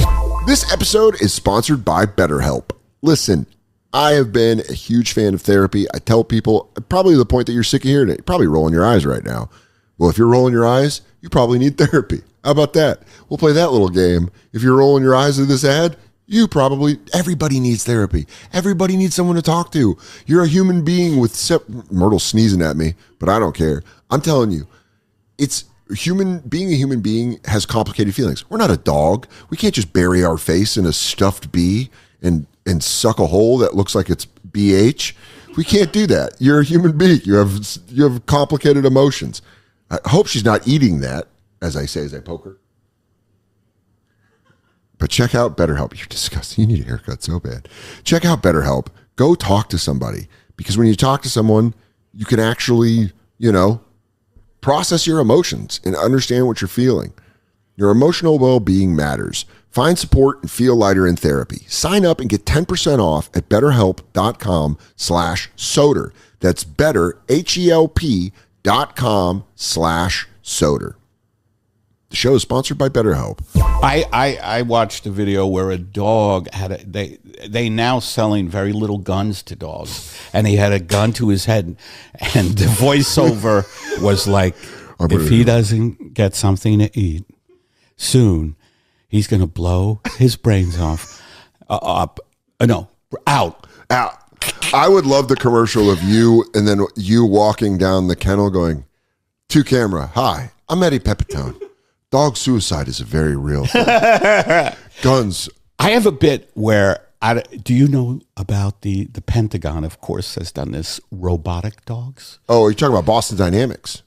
This episode is sponsored by BetterHelp. Listen. I have been a huge fan of therapy. I tell people, probably to the point that you're sick of hearing it. You're probably rolling your eyes right now. Well, if you're rolling your eyes, you probably need therapy. How about that? We'll play that little game. If you're rolling your eyes at this ad, everybody needs therapy. Everybody needs someone to talk to. You're a human being with, Myrtle's sneezing at me, but I don't care. I'm telling you, being a human being has complicated feelings. We're not a dog. We can't just bury our face in a stuffed bee and suck a hole that looks like it's BH. We can't do that. You're a human being. You have complicated emotions. I hope she's not eating that, as I say as I poke her. But check out BetterHelp. You're disgusting. You need a haircut so bad. Check out BetterHelp. Go talk to somebody. Because when you talk to someone, you can actually, process your emotions and understand what you're feeling. Your emotional well-being matters. Find support and feel lighter in therapy. Sign up and get 10% off at betterhelp.com/Soder. That's better, HELP.com/Soder. The show is sponsored by BetterHelp. I watched a video where a dog had they now selling very little guns to dogs, and he had a gun to his head, and the voiceover was like, if he doesn't get something to eat soon, he's going to blow his brains off. Out. I would love the commercial of you and then you walking down the kennel going, to camera, hi, I'm Eddie Pepitone. Dog suicide is a very real thing. Guns. I have a bit where, do you know about the Pentagon, of course, has done this robotic dogs? Oh, you're talking about Boston Dynamics.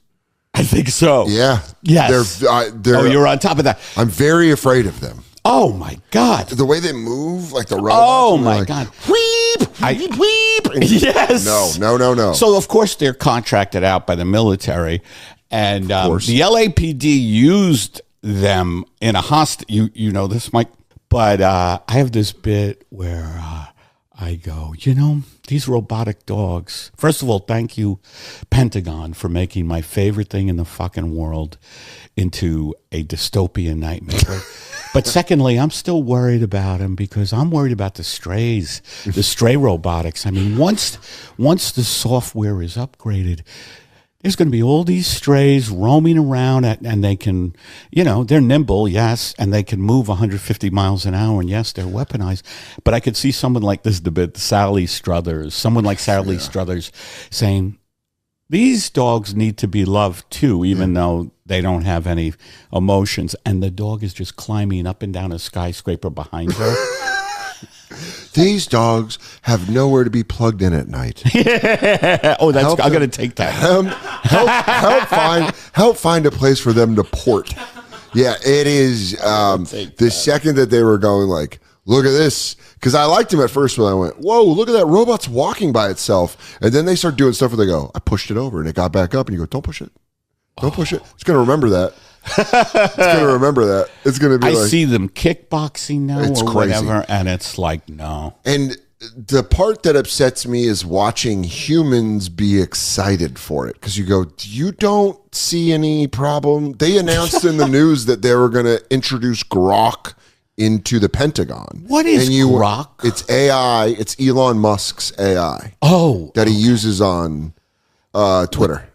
I think so. Yeah. Yes. They're, you're on top of that. I'm very afraid of them. Oh, my God. The way they move, like the robots. Oh, my God. Weep, weep, weep. Yes. No. So, of course, they're contracted out by the military. And the LAPD used them in a hostage. You know this, Mike? But I have this bit where I go, these robotic dogs. First of all, thank you, Pentagon, for making my favorite thing in the fucking world into a dystopian nightmare. But secondly, I'm still worried about them because I'm worried about the strays, the stray robotics. I mean, once the software is upgraded, there's going to be all these strays roaming around, and they can, they're nimble, yes, and they can move 150 miles an hour, and yes, they're weaponized. But I could see someone like this debate, Sally Struthers, Struthers saying, these dogs need to be loved too, even though they don't have any emotions. And the dog is just climbing up and down a skyscraper behind her. These dogs have nowhere to be plugged in at night. I'm going to take that. Help find a place for them to port. Yeah, it is. The second that they were going like, look at this, because I liked him at first when I went, whoa, look at that robot's walking by itself, and then they start doing stuff where they go, I pushed it over and it got back up, and you go, don't push it, push it. It's going to remember that. It's going to remember that. It's going to be. I see them kickboxing now or crazy. Whatever, and it's like no. And the part that upsets me is watching humans be excited for it, because you go, you don't see any problem. They announced in the news that they were going to introduce Grok into the Pentagon. What is Grok? It's AI. It's Elon Musk's AI. Oh, that he uses on Twitter.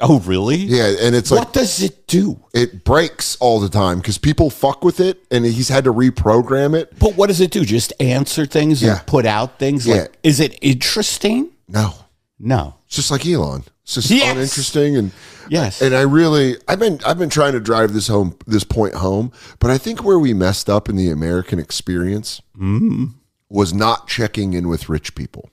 Oh, really? Yeah, and it's like, what does it do? It breaks all the time because people fuck with it, and he's had to reprogram it. But what does it do? Just answer things and put out things? Yeah. Like, is it interesting? No. It's just like Elon. It's just uninteresting, and yes. And I've been trying to drive this point home, but I think where we messed up in the American experience was not checking in with rich people.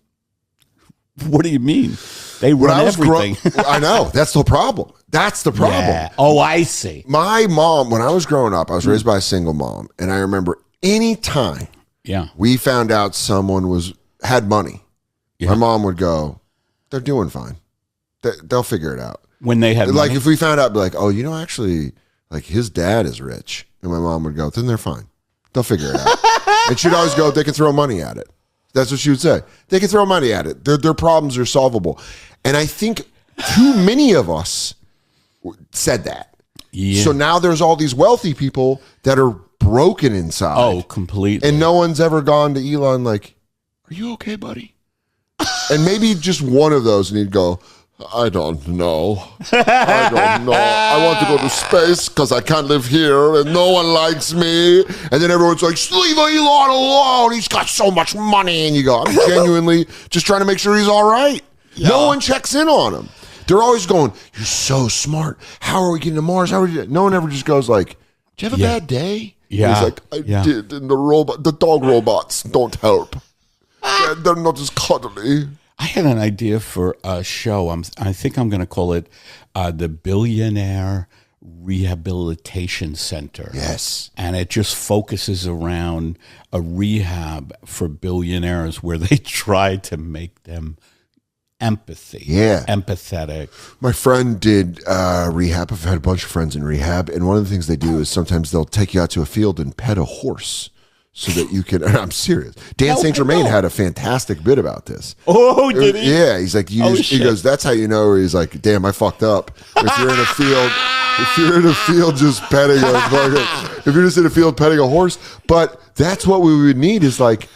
What do you mean? They run everything. I know. That's the problem. Yeah. Oh, I see. My mom, when I was growing up, I was raised by a single mom, and I remember any time we found out someone had money, my mom would go, they're doing fine. They'll figure it out. When they had like money? If we found out, be like, oh, actually, like his dad is rich, and my mom would go, then they're fine. They'll figure it out. And she'd always go, they can throw money at it. That's what she would say. They can throw money at it. Their problems are solvable. And I think too many of us said that. Yeah. So now there's all these wealthy people that are broken inside. Oh, completely. And no one's ever gone to Elon like, are you okay, buddy? And maybe just one of those, and he'd go, I don't know. I want to go to space because I can't live here and no one likes me. And then everyone's like, leave Elon alone. He's got so much money. And you go, I'm genuinely just trying to make sure he's all right. Yeah. No one checks in on him. They're always going, you're so smart. How are we getting to Mars? No one ever just goes like, did you have a bad day? Yeah. And he's like, I did. And the dog robots don't help. They're not as cuddly. I had an idea for a show. I think I'm going to call it the Billionaire rehabilitation center. Yes. And it just focuses around a rehab for billionaires where they try to make them empathetic. My friend did rehab. I've had a bunch of friends in rehab, and one of the things they do is sometimes they'll take you out to a field and pet a horse so that you can. I'm serious. Dan St. Germain had a fantastic bit about this. Oh, did he? Yeah, he's like, he goes, that's how you know. He's like, damn, I fucked up. If you're in a field, just petting if you're just in a field petting a horse, but that's what we would need is like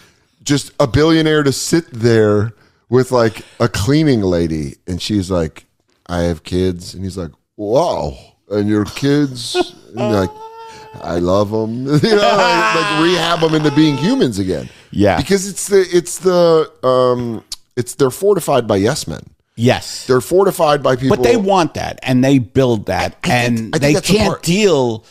just a billionaire to sit there with like a cleaning lady, and she's like, I have kids, and he's like, wow, and your kids, and you're like, I love them, like rehab them into being humans again. Yeah, because they're fortified by yes men. Yes, they're fortified by people, but they want that and they build that, and they can't deal.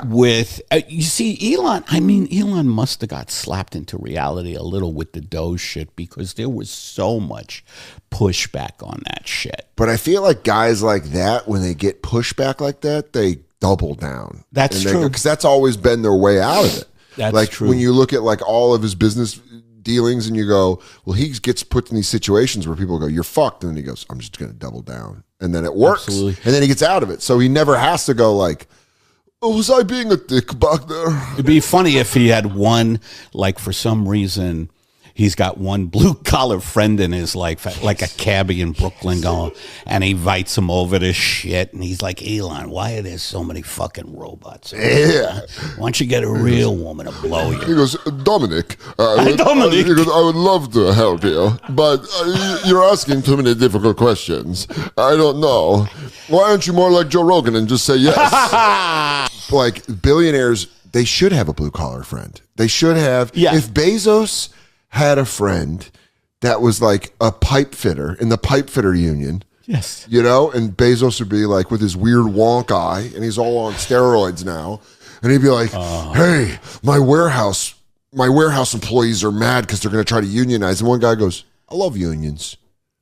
With you see, Elon must have got slapped into reality a little with the Doge shit because there was so much pushback on that shit. But I feel like guys like that, when they get pushback like that, they double down. That's true, because that's always been their way out of it. That's like true. When you look at like all of his business dealings and you go, well, he gets put in these situations where people go, you're fucked, and then he goes, I'm just going to double down, and then it works. Absolutely. And then he gets out of it, so he never has to go like, oh, was I being a dick back there? It'd be funny if he had one, like for some reason, he's got one blue collar friend in his life, like a cabbie in Brooklyn going, and he invites him over to shit, and he's like, Elon, why are there so many fucking robots? Yeah. Why don't you get a real woman to blow you? He goes, Dominic, Dominic. He goes, I would love to help you, but you're asking too many difficult questions. I don't know. Why aren't you more like Joe Rogan and just say yes? Like billionaires, they should have a blue collar friend. They should have. Yeah. If Bezos had a friend that was like a pipe fitter in the pipe fitter union. Yes. You know, and Bezos would be like with his weird wonk eye, and he's all on steroids now. And he'd be like, hey, my warehouse employees are mad because they're going to try to unionize. And one guy goes, I love unions.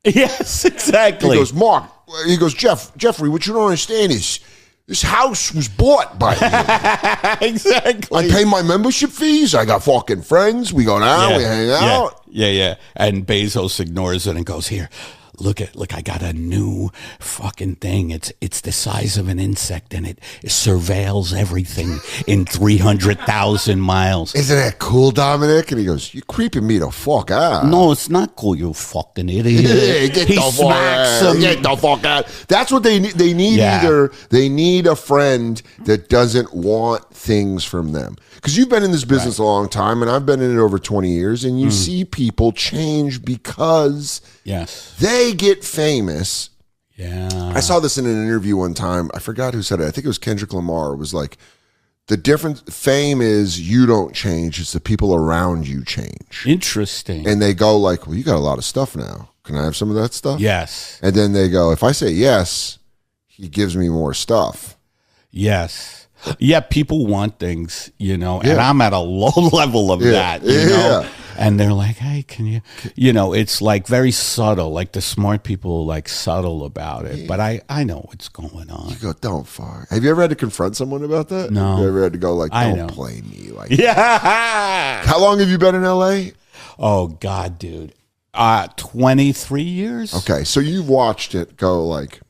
Yes, exactly. He goes, Jeffrey, what you don't understand is this house was bought by me. Exactly. I pay my membership fees. I got fucking friends. We go down, we hang out. Yeah. And Bezos ignores it and goes, here, look, I got a new fucking thing. It's the size of an insect, and it surveils everything in 300,000 miles. Isn't that cool, Dominic? And he goes, you're creeping me the fuck out. No, it's not cool, you fucking idiot. He smacks him. Get the fuck out. That's what they need. They need they need a friend that doesn't want things from them. Because you've been in this business a long time, and I've been in it over 20 years, and you see people change because they get famous. Yeah. I saw this in an interview one time. I forgot who said it. I think it was Kendrick Lamar. It was like, the difference, fame is you don't change. It's the people around you change. Interesting. And they go like, well, you got a lot of stuff now. Can I have some of that stuff? Yes. And then they go, if I say yes, he gives me more stuff. Yes. Yeah, people want things, and I'm at a low level of that, you know, and they're like, hey, can you, it's like very subtle, like the smart people like subtle about it, but I know what's going on. You go, don't fuck. Have you ever had to confront someone about that? No. You ever had to go like, don't play me like that? How long have you been in LA? Oh, God, dude. 23 years. Okay, so you've watched it go like,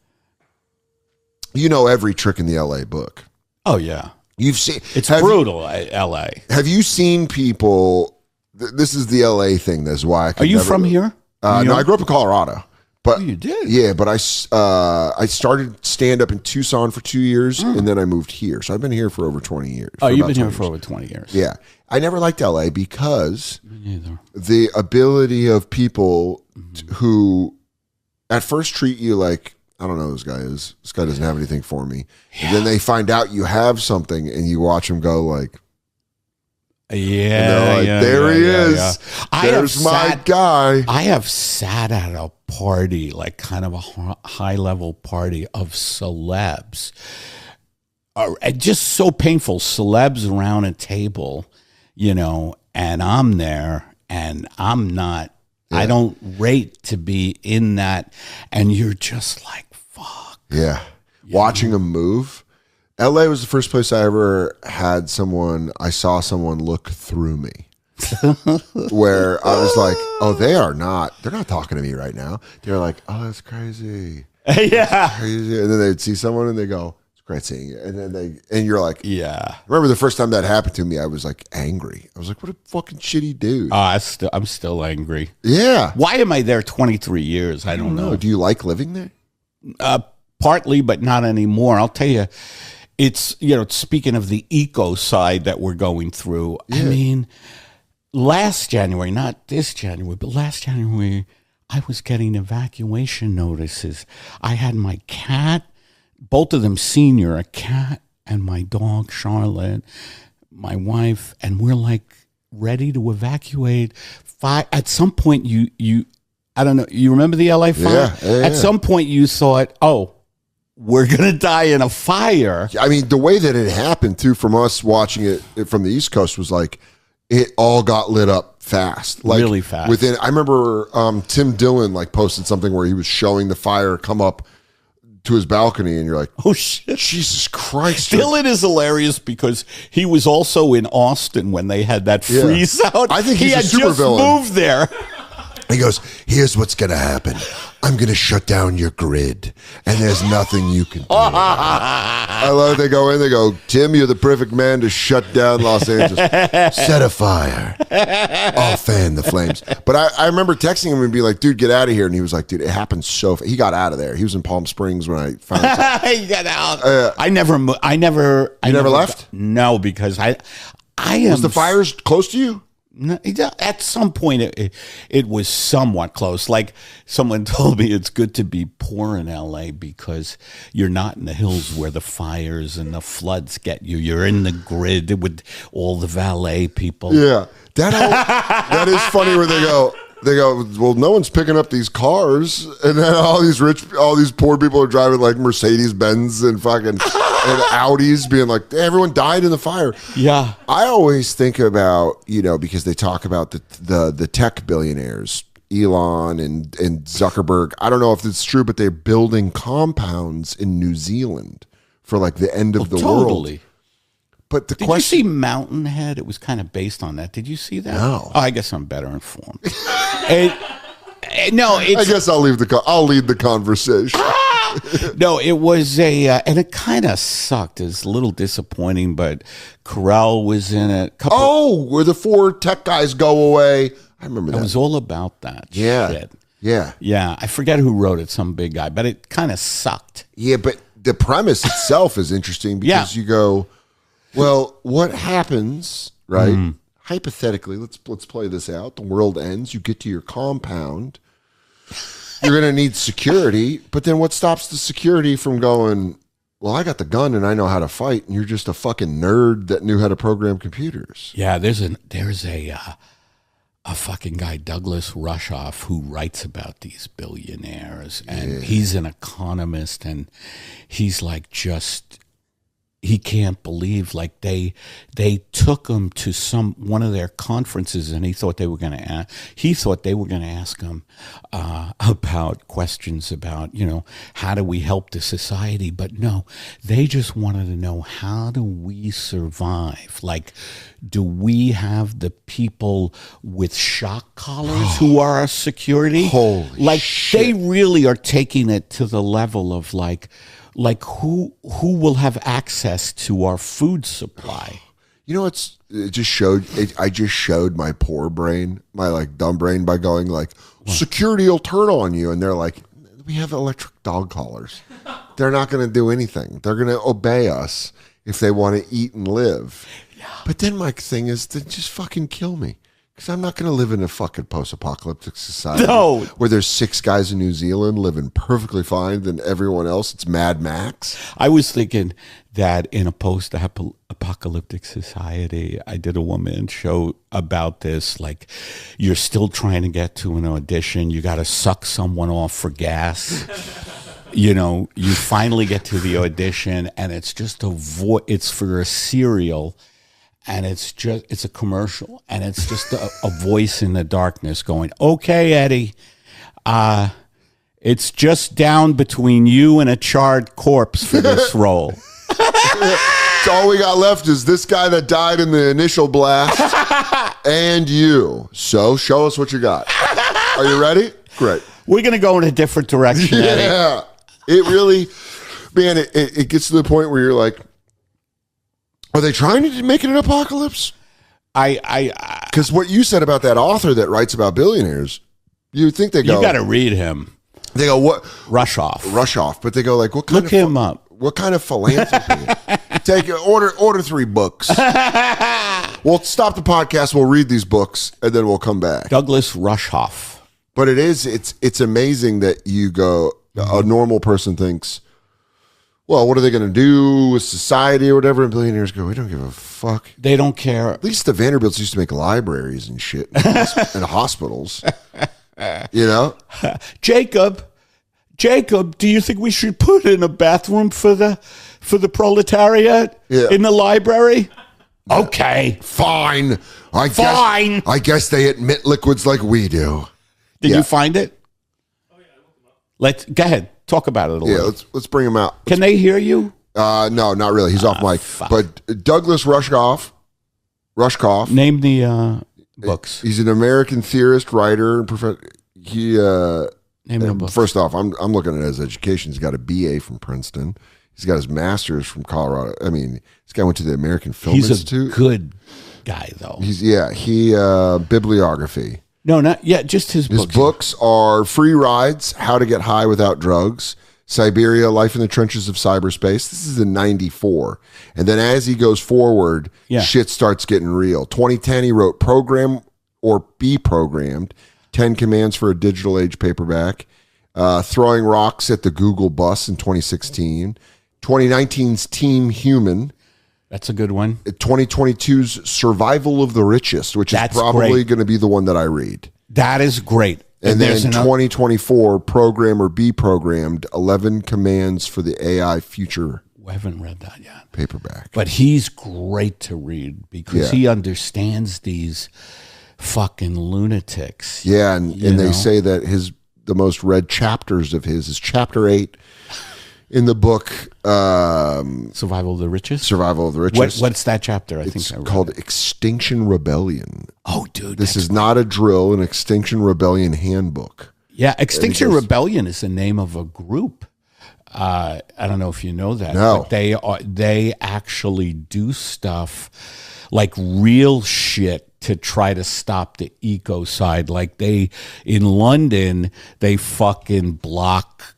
every trick in the LA book. Oh, yeah. You've seen it's brutal, LA. Have you seen people? This is the LA thing. That's why I could Are you from here? No, I grew up in Colorado. But you did? Yeah, but I started stand up in Tucson for 2 years, and then I moved here. So I've been here for over 20 years. Oh, you've been here for over 20 years. Yeah. I never liked LA because the ability of people who at first treat you like, I don't know who this guy is. This guy doesn't have anything for me. Yeah. And then they find out you have something, and you watch them go like, there he is. Yeah. There's my guy. I have sat at a party, like kind of a high-level party of celebs. Just so painful. Celebs around a table, and I'm there, and I'm not. Yeah. I don't rate to be in that, and you're just like, fuck. Yeah. Watching them move. LA was the first place I ever had I saw someone look through me. Where I was like, oh, they're not talking to me right now. They're like, oh, that's crazy. That's crazy. And then they'd see someone and they go, it's great seeing you. And then you're like, yeah. I remember the first time that happened to me, I was like angry. I was like, what a fucking shitty dude. I'm still angry. Yeah. Why am I there 23 years? I don't know. Do you like living there? Partly, but not anymore. I'll tell you, it's, speaking of the eco side that we're going through, I mean, last January, not this January, but last January, I was getting evacuation notices. I had my cat, both of them senior, a cat and my dog, Charlotte, my wife, and we're like ready to evacuate. At some point, I don't know, you remember the LA fire? Yeah. At some point, you thought, oh, we're going to die in a fire. I mean, the way that it happened, too, from us watching it from the East Coast was like, it all got lit up fast. Like, really fast. I remember Tim Dillon posted something where he was showing the fire come up to his balcony, and you're like, oh, shit. Jesus Christ. Dillon is hilarious because he was also in Austin when they had that freeze out. I think he he's had a super just villain. moved there. He goes, here's what's going to happen. I'm going to shut down your grid, and there's nothing you can do. I love it. They go in, they go, Tim, you're the perfect man to shut down Los Angeles. Set a fire. I'll fan the flames. But I remember texting him and being like, dude, get out of here. And he was like, dude, it happened so fast. He got out of there. He was in Palm Springs when I found out. He got out. I never left? No, because I am. Was the fires close to you? No, at some point, it was somewhat close. Like someone told me, it's good to be poor in LA because you're not in the hills where the fires and the floods get you. You're in the grid with all the valet people. Yeah, that is funny. Where they go, well, no one's picking up these cars, and then all these poor people are driving like Mercedes Benz and fucking. And Audis being like, everyone died in the fire. Yeah. I always think about, because they talk about the tech billionaires, Elon and Zuckerberg. I don't know if it's true, but they're building compounds in New Zealand for the end of the world. But Did you see Mountain Head? It was kind of based on that. Did you see that? No. Oh, I guess I'm better informed. I guess I'll lead the conversation. No, it was and it kind of sucked. It was a little disappointing, but Carell was in it. Where the 4 tech guys go away. I remember that. It was all about that shit. Yeah. I forget who wrote it, some big guy, but it kind of sucked. Yeah, but the premise itself is interesting because you go, well, what happens, right? Hypothetically, let's play this out. The world ends. You get to your compound. You're going to need security, but then what stops the security from going, well, I got the gun and I know how to fight, and you're just a fucking nerd that knew how to program computers. Yeah, there's a fucking guy, Douglas Rushoff, who writes about these billionaires, and he's an economist, and he's he can't believe they took him to one of their conferences, and he thought they were going to ask him about questions about how do we help the society, but no, they just wanted to know, how do we survive? Do we have the people with shock collars who are our security? Holy shit. They really are taking it to the level of who will have access to our food supply? I just showed my poor brain, my dumb brain, by going security will turn on you, and they're like, we have electric dog collars. They're not going to do anything. They're going to obey us if they want to eat and live. Yeah. But then my thing is to just fucking kill me. Because I'm not going to live in a fucking post-apocalyptic society where there's 6 guys in New Zealand living perfectly fine than everyone else. It's Mad Max. I was thinking that in a post-apocalyptic society, I did a one-man show about this. You're still trying to get to an audition. You got to suck someone off for gas. You finally get to the audition, and it's just it's for a cereal. And it's a commercial, and it's just a voice in the darkness going, okay, Eddie, it's just down between you and a charred corpse for this role. So all we got left is this guy that died in the initial blast and you. So show us what you got. Are you ready? Great. We're going to go in a different direction, Eddie. Yeah. It really, man, it gets to the point where you're like, are they trying to make it an apocalypse? Because what you said about that author that writes about billionaires, you think they go, you got to read him. They go, what? Rush off. But they go like, what kind Look him up. What kind of philanthropy? Order 3 books. We'll stop the podcast. We'll read these books and then we'll come back. Douglas Rushkoff. But it's amazing that you go, a normal person thinks, well, what are they going to do with society or whatever? And billionaires go, we don't give a fuck. They don't care. At least the Vanderbilts used to make libraries and shit and hospitals. You know? Jacob, do you think we should put in a bathroom for the proletariat in the library? Okay. Fine. I guess they admit liquids like we do. Did you find it? Go ahead. Talk about it a little. Yeah, let's bring him out. Can they hear you? No, not really. He's off mic. Fuck. But Douglas Rushkoff. Name the books. He's an American theorist, writer, and he Name the books. First off, I'm looking at his education. He's got a BA from Princeton. He's got his master's from Colorado. I mean, this guy went to the American Film Institute. He's a good guy, though. Bibliography. No, just his books. His books are Free Rides, How to Get High Without Drugs, Siberia, Life in the Trenches of Cyberspace. This is in 94. And then as he goes forward, shit starts getting real. 2010, he wrote Program or Be Programmed, 10 Commands for a Digital Age paperback, Throwing Rocks at the Google Bus in 2016, 2019's Team Human. That's a good one. 2022's Survival of the Richest, which is probably going to be the one that I read. That is great. And then 2024, Program or Be Programmed, 11 Commands for the AI Future. We haven't read that yet. Paperback. But he's great to read because he understands these fucking lunatics. Yeah, and they say that the most read chapters of his is chapter 8 in the book Survival of the Richest. What's that chapter? It's called Extinction Rebellion. Oh, dude. This is not a drill, an Extinction Rebellion handbook. Yeah, Extinction Rebellion is the name of a group. I don't know if you know that. No. But they actually do stuff like real shit to try to stop the ecocide. Like in London, they fucking block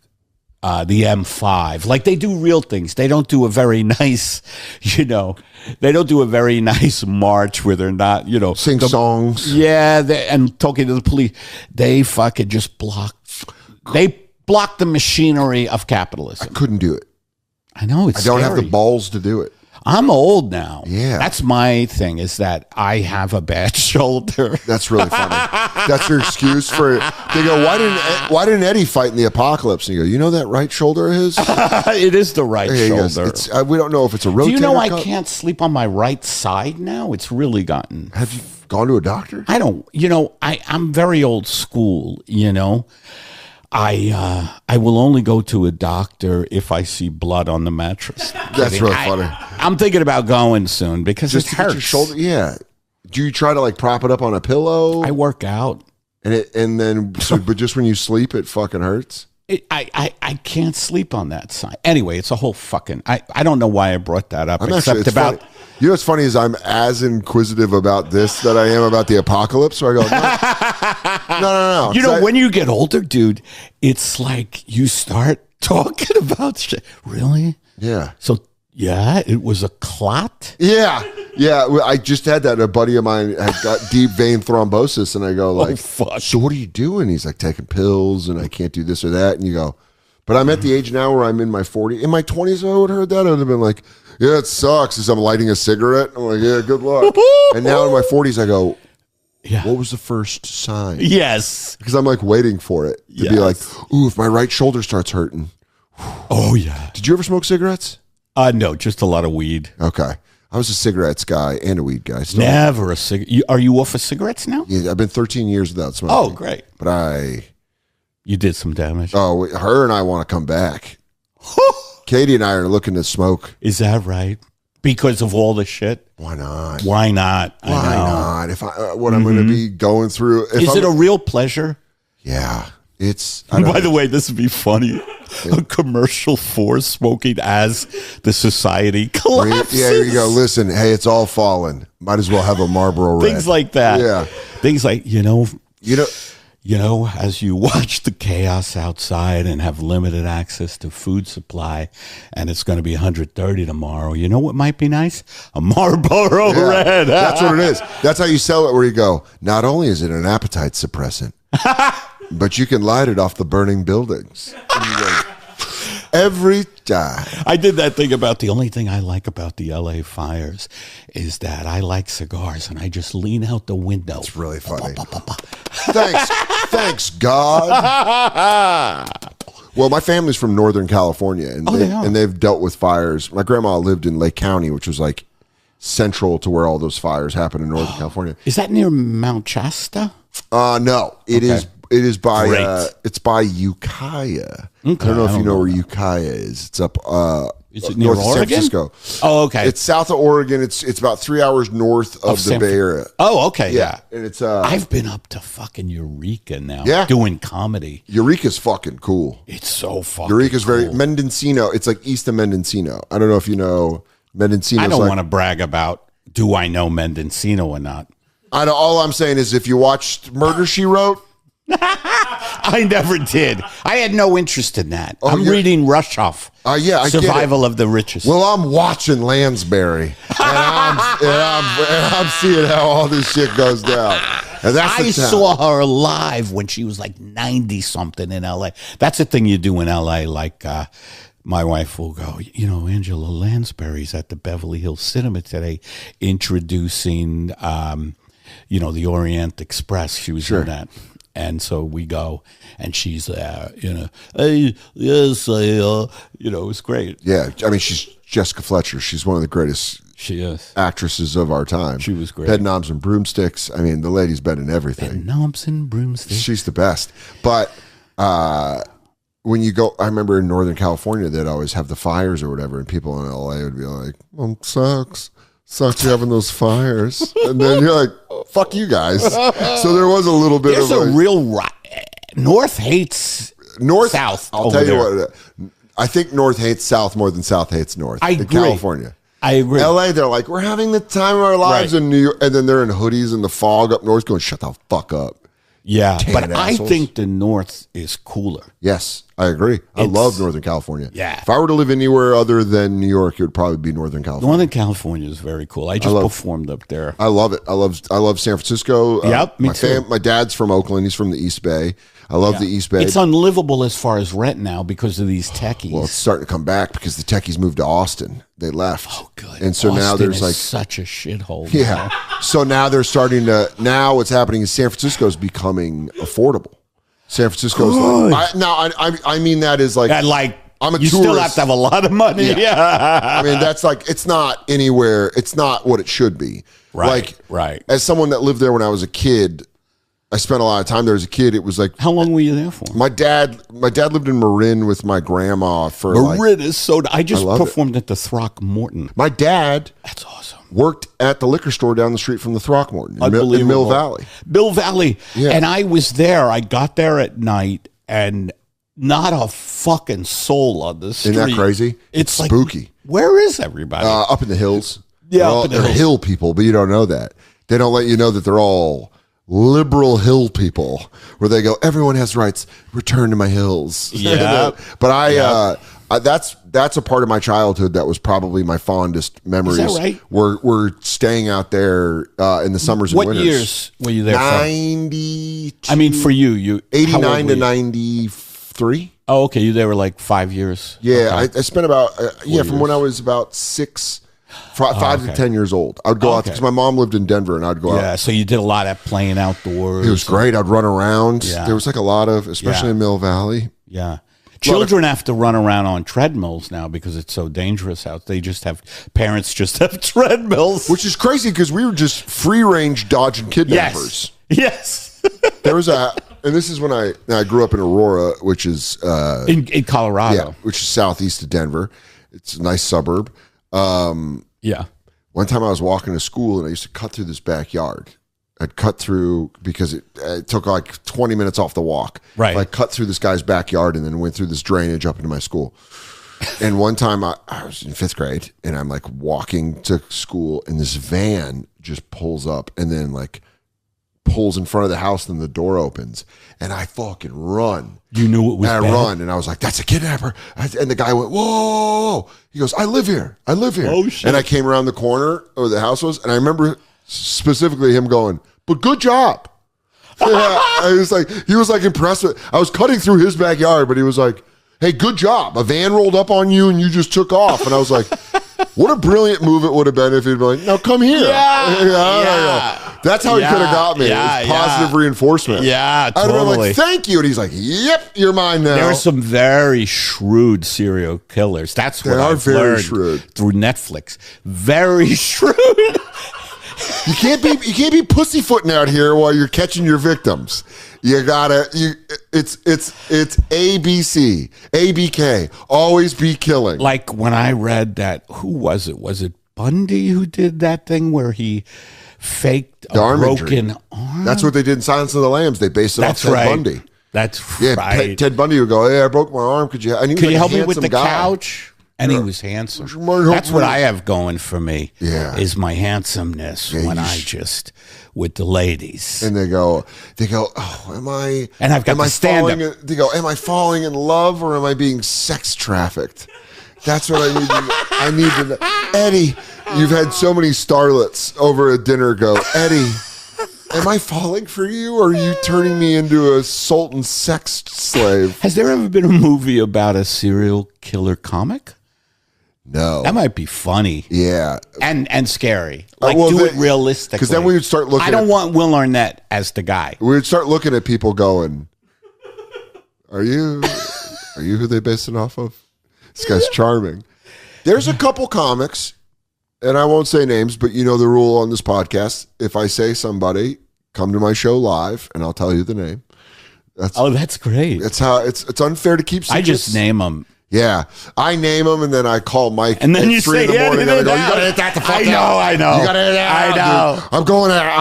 the M5. Like they do real things. They don't do a very nice, they don't do a very nice march where they're not, sing songs. Yeah, and talking to the police. They fucking just block the machinery of capitalism. I couldn't do it. I know, it's I don't scary. have the balls to do it. I'm old now. Yeah. That's my thing, is that I have a bad shoulder. That's really funny. That's your excuse for it. They go, why didn't Eddie fight in the apocalypse? And you go, that right shoulder of his? It is the right shoulder. We don't know if it's a rotator Do you know I cuff? can't sleep on my right side now? It's really gotten... Have you gone to a doctor? I don't. I'm very old school, I will only go to a doctor if I see blood on the mattress. That's really funny. I'm thinking about going soon because Just it to get hurts. your shoulder. Yeah. Do you try to prop it up on a pillow? I work out. But just when you sleep, it fucking hurts? I can't sleep on that side. Anyway, it's a whole fucking... I don't know why I brought that up. Funny. You know what's funny is I'm as inquisitive about this that I am about the apocalypse. So I go, no. When you get older, dude, it's like you start talking about shit. Really? Yeah. So, it was a clot? Yeah. I just had that. A buddy of mine had got deep vein thrombosis, and I go fuck. So what are you doing? He's like, taking pills, and I can't do this or that. And you go, but I'm at the age now where I'm in my 40s. In my 20s, I would have heard that. I would have been like, yeah, it sucks as I'm lighting a cigarette. I'm like, yeah, good luck. And now in my 40s, I go, what was the first sign? Yes. Because I'm waiting for it to be like, ooh, if my right shoulder starts hurting. Oh, yeah. Did you ever smoke cigarettes? No, just a lot of weed. Okay. I was a cigarettes guy and a weed guy. Still. Never a cigarette. Are you off of cigarettes now? Yeah, I've been 13 years without smoking. Oh, great. But You did some damage. her and I want to come back. Katie and I are looking to smoke. Is that right? Because of all the shit? Why not? Why not? Why not? If I'm going to be going through. Is it a real pleasure? Yeah. It's. By the way, this would be funny. A commercial for smoking as the society collapses. Yeah, here you go. Listen, hey, it's all fallen. Might as well have a Marlboro Red. Things like that. Yeah. Things like, as you watch the chaos outside and have limited access to food supply, and it's going to be 130 tomorrow, you know what might be nice? A Marlboro Red. That's what it is. That's how you sell it, where you go, not only is it an appetite suppressant, but you can light it off the burning buildings. Every time. I did that thing about the only thing I like about the LA fires is that I like cigars and I just lean out the window. It's really funny. Thanks, God. Well, my family's from Northern California, and they've dealt with fires. My grandma lived in Lake County, which was like central to where all those fires happen in Northern California. Is that near Mount Shasta? No, it is. It is by it's by Ukiah. Okay, I don't know if you know where Ukiah is. It's up is it near north Oregon? of San Francisco. Oh, okay. It's south of Oregon. It's about 3 hours north of the Bay Area. Oh, okay. Yeah. And it's I've been up to fucking Eureka now. Yeah. Doing comedy. Eureka's fucking cool. It's so fucking Eureka's cool. very Mendocino. It's like east of Mendocino. I don't know if you know Mendocino. I don't want to brag about do I know Mendocino or not. All I'm saying is if you watched Murder, She Wrote. I never did. I had no interest in that. I'm reading Rushoff. I Survival of the Richest. Well, I'm watching Lansbury, and I'm seeing how all this shit goes down. And I saw her live when she was like 90-something in L.A. That's the thing you do in L.A. Like my wife will go, Angela Lansbury's at the Beverly Hills Cinema today introducing, the Orient Express. She was in that. And so we go, and she's there, hey, yes, it's great. Yeah, I mean, she's Jessica Fletcher. She's one of the greatest actresses of our time. She was great. Bedknobs and Broomsticks. I mean, the lady's been in everything. Bedknobs and Broomsticks. She's the best. But when you go, I remember in Northern California, they'd always have the fires or whatever, and people in LA would be like, sucks you having those fires. And then you're like, fuck you guys. So there was a little bit There's of a real North hates South. I'll tell you what, I think North hates South more than South hates North. I agree. California. I agree. LA, they're like, we're having the time of our lives. In New York, and then they're in hoodies in the fog up north going, shut the fuck up. Yeah, but assholes. I think the North is cooler. Yes, I agree. I love Northern California. Yeah. If I were to live anywhere other than New York, it would probably be Northern California. Northern California is very cool. I just performed up there. I love it. I love San Francisco. Yep, me too. My dad's from Oakland. He's from the East Bay. I love the East Bay. It's unlivable as far as rent now because of these techies. Well, it's starting to come back because the techies moved to Austin. They left. Oh, good. And so Austin now there's is such a shithole. Yeah. Now. So now they're starting to. Now what's happening is San Francisco is becoming affordable. San Francisco's like. I mean that is like. I'm a you tourist. Still have to have a lot of money. Yeah. I mean, that's like, it's not anywhere. It's not what it should be. Right. As someone that lived there when I was a kid, I spent a lot of time there as a kid. It was like. How long were you there for? My dad lived in Marin with my grandma for Marin is so. I just performed at the Throckmorton. My dad. That's awesome. Worked at the liquor store down the street from the Throckmorton in Mill Valley. Mill Valley. Yeah. And I was there. I got there at night and not a fucking soul on the street. Isn't that crazy? It's spooky. Like, where is everybody? Up in the hills. Yeah, they're hill people, but you don't know that. They don't let you know that they're all liberal hill people, where they go, everyone has rights. Return to my hills. Yeah. But that's a part of my childhood that was probably my fondest memories. Is that right? We're staying out there in the summers and winters. What years were you there 92. I mean, for you 89 to 93. Oh, okay. You there were like 5 years. Yeah, okay. I spent about from when I was about 5 to 10 years old. I'd go out because my mom lived in Denver, and I'd go out. Yeah, so you did a lot of playing outdoors. It was great. I'd run around. Yeah. There was like a lot of, especially in Mill Valley. Yeah. Children have to run around on treadmills now because it's so dangerous out. Parents just have treadmills. Which is crazy because we were just free range dodging kidnappers. Yes. There was and this is when I grew up in Aurora, which is in Colorado. Yeah, which is southeast of Denver. It's a nice suburb. Yeah. One time I was walking to school and I used to cut through this backyard. I'd cut through because it took like 20 minutes off the walk. Right. So I cut through this guy's backyard and then went through this drainage up into my school. And one time I was in 5th grade and I'm like walking to school and this van just pulls up and then like pulls in front of the house and the door opens and I fucking run. You knew it was and I bad? run and I was like, that's a kidnapper. And the guy went, whoa. He goes, I live here. Oh, shit. And I came around the corner where the house was and I remember specifically him going, but good job. Yeah, he was like impressed with, I was cutting through his backyard, but he was like, hey, good job. A van rolled up on you and you just took off. And I was like, what a brilliant move it would have been if he'd been like, no, come here. Yeah. That's how he could have got me. Yeah, it was positive reinforcement. Yeah, I'd have been totally. like, thank you. And he's like, yep, you're mine now. There are some very shrewd serial killers. That's what I've learned through Netflix. Very shrewd. You can't be pussyfooting out here while you're catching your victims. You gotta. It's ABC, ABK. Always be killing. Like when I read that, who was it? Was it Bundy who did that thing where he faked a broken arm? That's what they did in Silence of the Lambs. They based it off Ted Bundy. That's yeah, right. Ted Bundy would go, "Hey, I broke my arm. Could you help me with the couch?" And he was handsome. That's what I have going for me. Yeah, is my handsomeness when I just with the ladies. And they go, oh, am I? And I've got to stand up. They go, am I falling in love or am I being sex trafficked? That's what I need to know. Eddie, you've had so many starlets over a dinner go, Eddie, am I falling for you or are you turning me into a sultan sex slave? Has there ever been a movie about a serial killer comic? No. That might be funny. Yeah. And scary. Like, do it realistically. Because then we would start looking I don't want Will Arnett as the guy. We would start looking at people going, Are you who they based it off of? This guy's charming. There's a couple comics, and I won't say names, but you know the rule on this podcast. If I say somebody, come to my show live, and I'll tell you the name. That's great. That's how it's unfair to keep secrets. I just name them. Yeah, I name them, and then I call Mike. And then you 3 say, in the morning, and I go, you "You gotta hit that the fuck out." I know. You gotta hit that. I know. Dude. I'm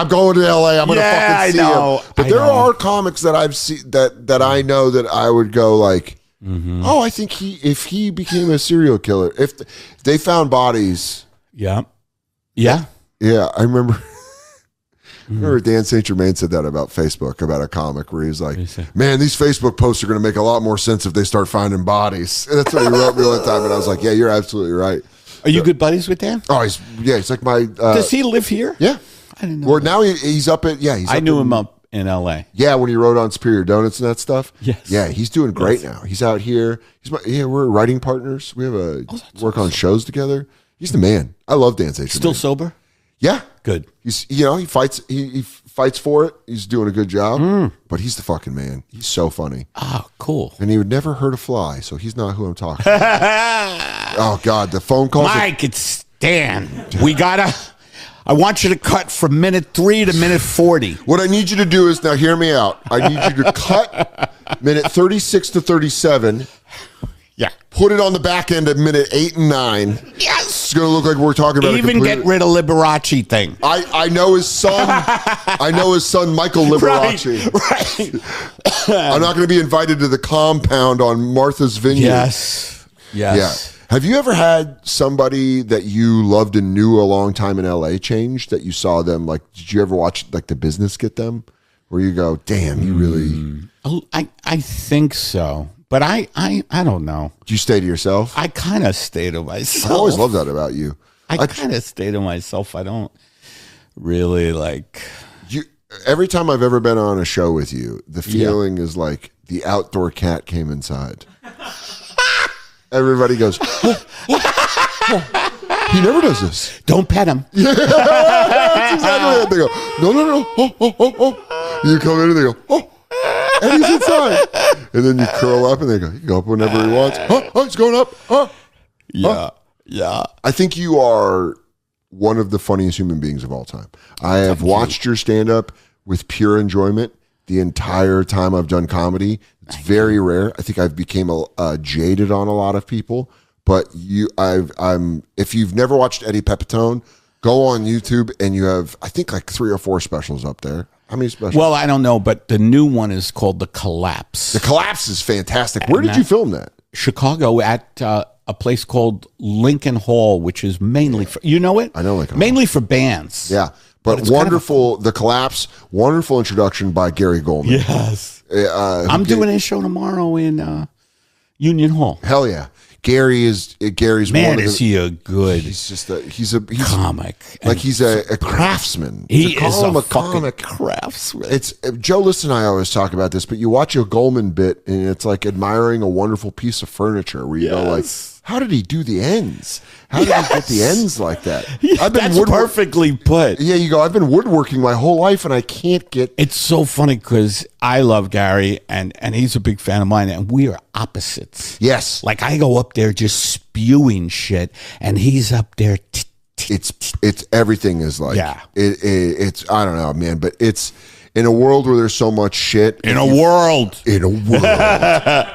going to LA. I'm gonna fucking see him. But there are comics that I've seen that I know that I would go like, oh, I think if he became a serial killer, if they found bodies. Yeah. I remember. I remember Dan St. Germain said that about Facebook, about a comic where he's like, man, these Facebook posts are going to make a lot more sense if they start finding bodies. And that's what he wrote me one time. And I was like, yeah, you're absolutely right. Are you good buddies with Dan? Oh, he's like my... Does he live here? Yeah. I didn't know. Well, now he's up at... Yeah, I knew him up in L.A. Yeah, when he wrote on Superior Donuts and that stuff. Yes. Yeah, he's doing great now. He's out here. We're writing partners. We have work on shows together. He's the man. I love Dan St. Germain. Still sober? Yeah. Good. He's he fights he fights for it. He's doing a good job. But he's the fucking man. He's so funny. Oh, cool. And he would never hurt a fly, so he's not who I'm talking about. Oh God, the phone calls. Mike, it's Dan. I want you to cut from minute 3 to minute 40. What I need you to do is, now hear me out. I need you to cut minute 36 to 37. Yeah. Put it on the back end at minute 8 and 9. Yes. It's going to look like we're talking about Even get rid of Liberace thing. I know his son. I know his son, Michael Liberace. Right. I'm not going to be invited to the compound on Martha's Vineyard. Yes. Yeah. Have you ever had somebody that you loved and knew a long time in LA change that you saw them? Like, did you ever watch like The Business Get Them? Where you go, damn, you really... Oh, I think so. But I don't know. Do you stay to yourself? I kind of stay to myself. I always love that about you. I kind of stay to myself. I don't really like... Every time I've ever been on a show with you, the feeling is like the outdoor cat came inside. Everybody goes, he never does this. Don't pet him. Yeah, that's exactly it. They go, no. You come in and they go, and he's inside. And then you curl up and they go, he can go up whenever he wants. He's going up. Yeah. I think you are one of the funniest human beings of all time. I have watched your stand-up with pure enjoyment. the entire time I've done comedy. It's very rare. I think I've became jaded on a lot of people. But if you've never watched Eddie Pepitone, go on YouTube and you have, I think, like 3 or 4 specials up there. How many specials? Well, I don't know, but the new one is called The Collapse. The Collapse is fantastic. Where did you film that? Chicago at a place called Lincoln Hall, which is mainly for, you know it? I know Lincoln mainly Hall. For bands. Yeah. But wonderful, The Collapse, wonderful introduction by Gary Goldman. Yes. I'm doing a show tomorrow in Union Hall. Hell yeah. Gary's man, one of is he a good he's a comic. Like he's a craftsman. He is him a comic craftsman. It's Joe List and I always talk about this, but you watch a Goldman bit and it's like admiring a wonderful piece of furniture where you go like, how did he do the ends? How did he get the ends like that? Yeah, that's perfectly put. Yeah, you go, I've been woodworking my whole life and I can't get... It's so funny because I love Gary and he's a big fan of mine and we are opposites. Yes. Like I go up there just spewing shit and he's up there... It's everything is like... Yeah. It's, I don't know, man, but it's... In a world where there's so much shit... In a world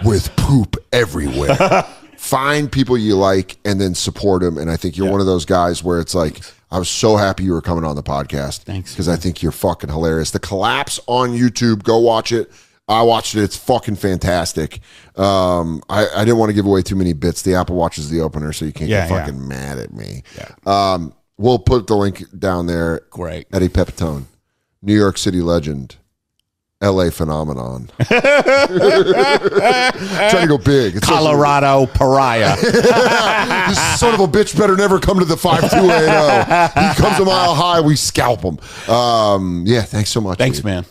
with poop everywhere... Find people you like and then support them. And I think you're one of those guys where it's like, I was so happy you were coming on the podcast. Thanks. Because I think you're fucking hilarious. The Collapse on YouTube. Go watch it. I watched it. It's fucking fantastic. I didn't want to give away too many bits. The Apple Watch is the opener, so you can't get fucking mad at me. Yeah. We'll put the link down there. Great. Eddie Pepitone, New York City legend. LA phenomenon. Trying to go big. It's Colorado pariah. This son of a bitch better never come to the 5280. He comes a mile high, we scalp him. Yeah, thanks so much. Thanks, dude. man.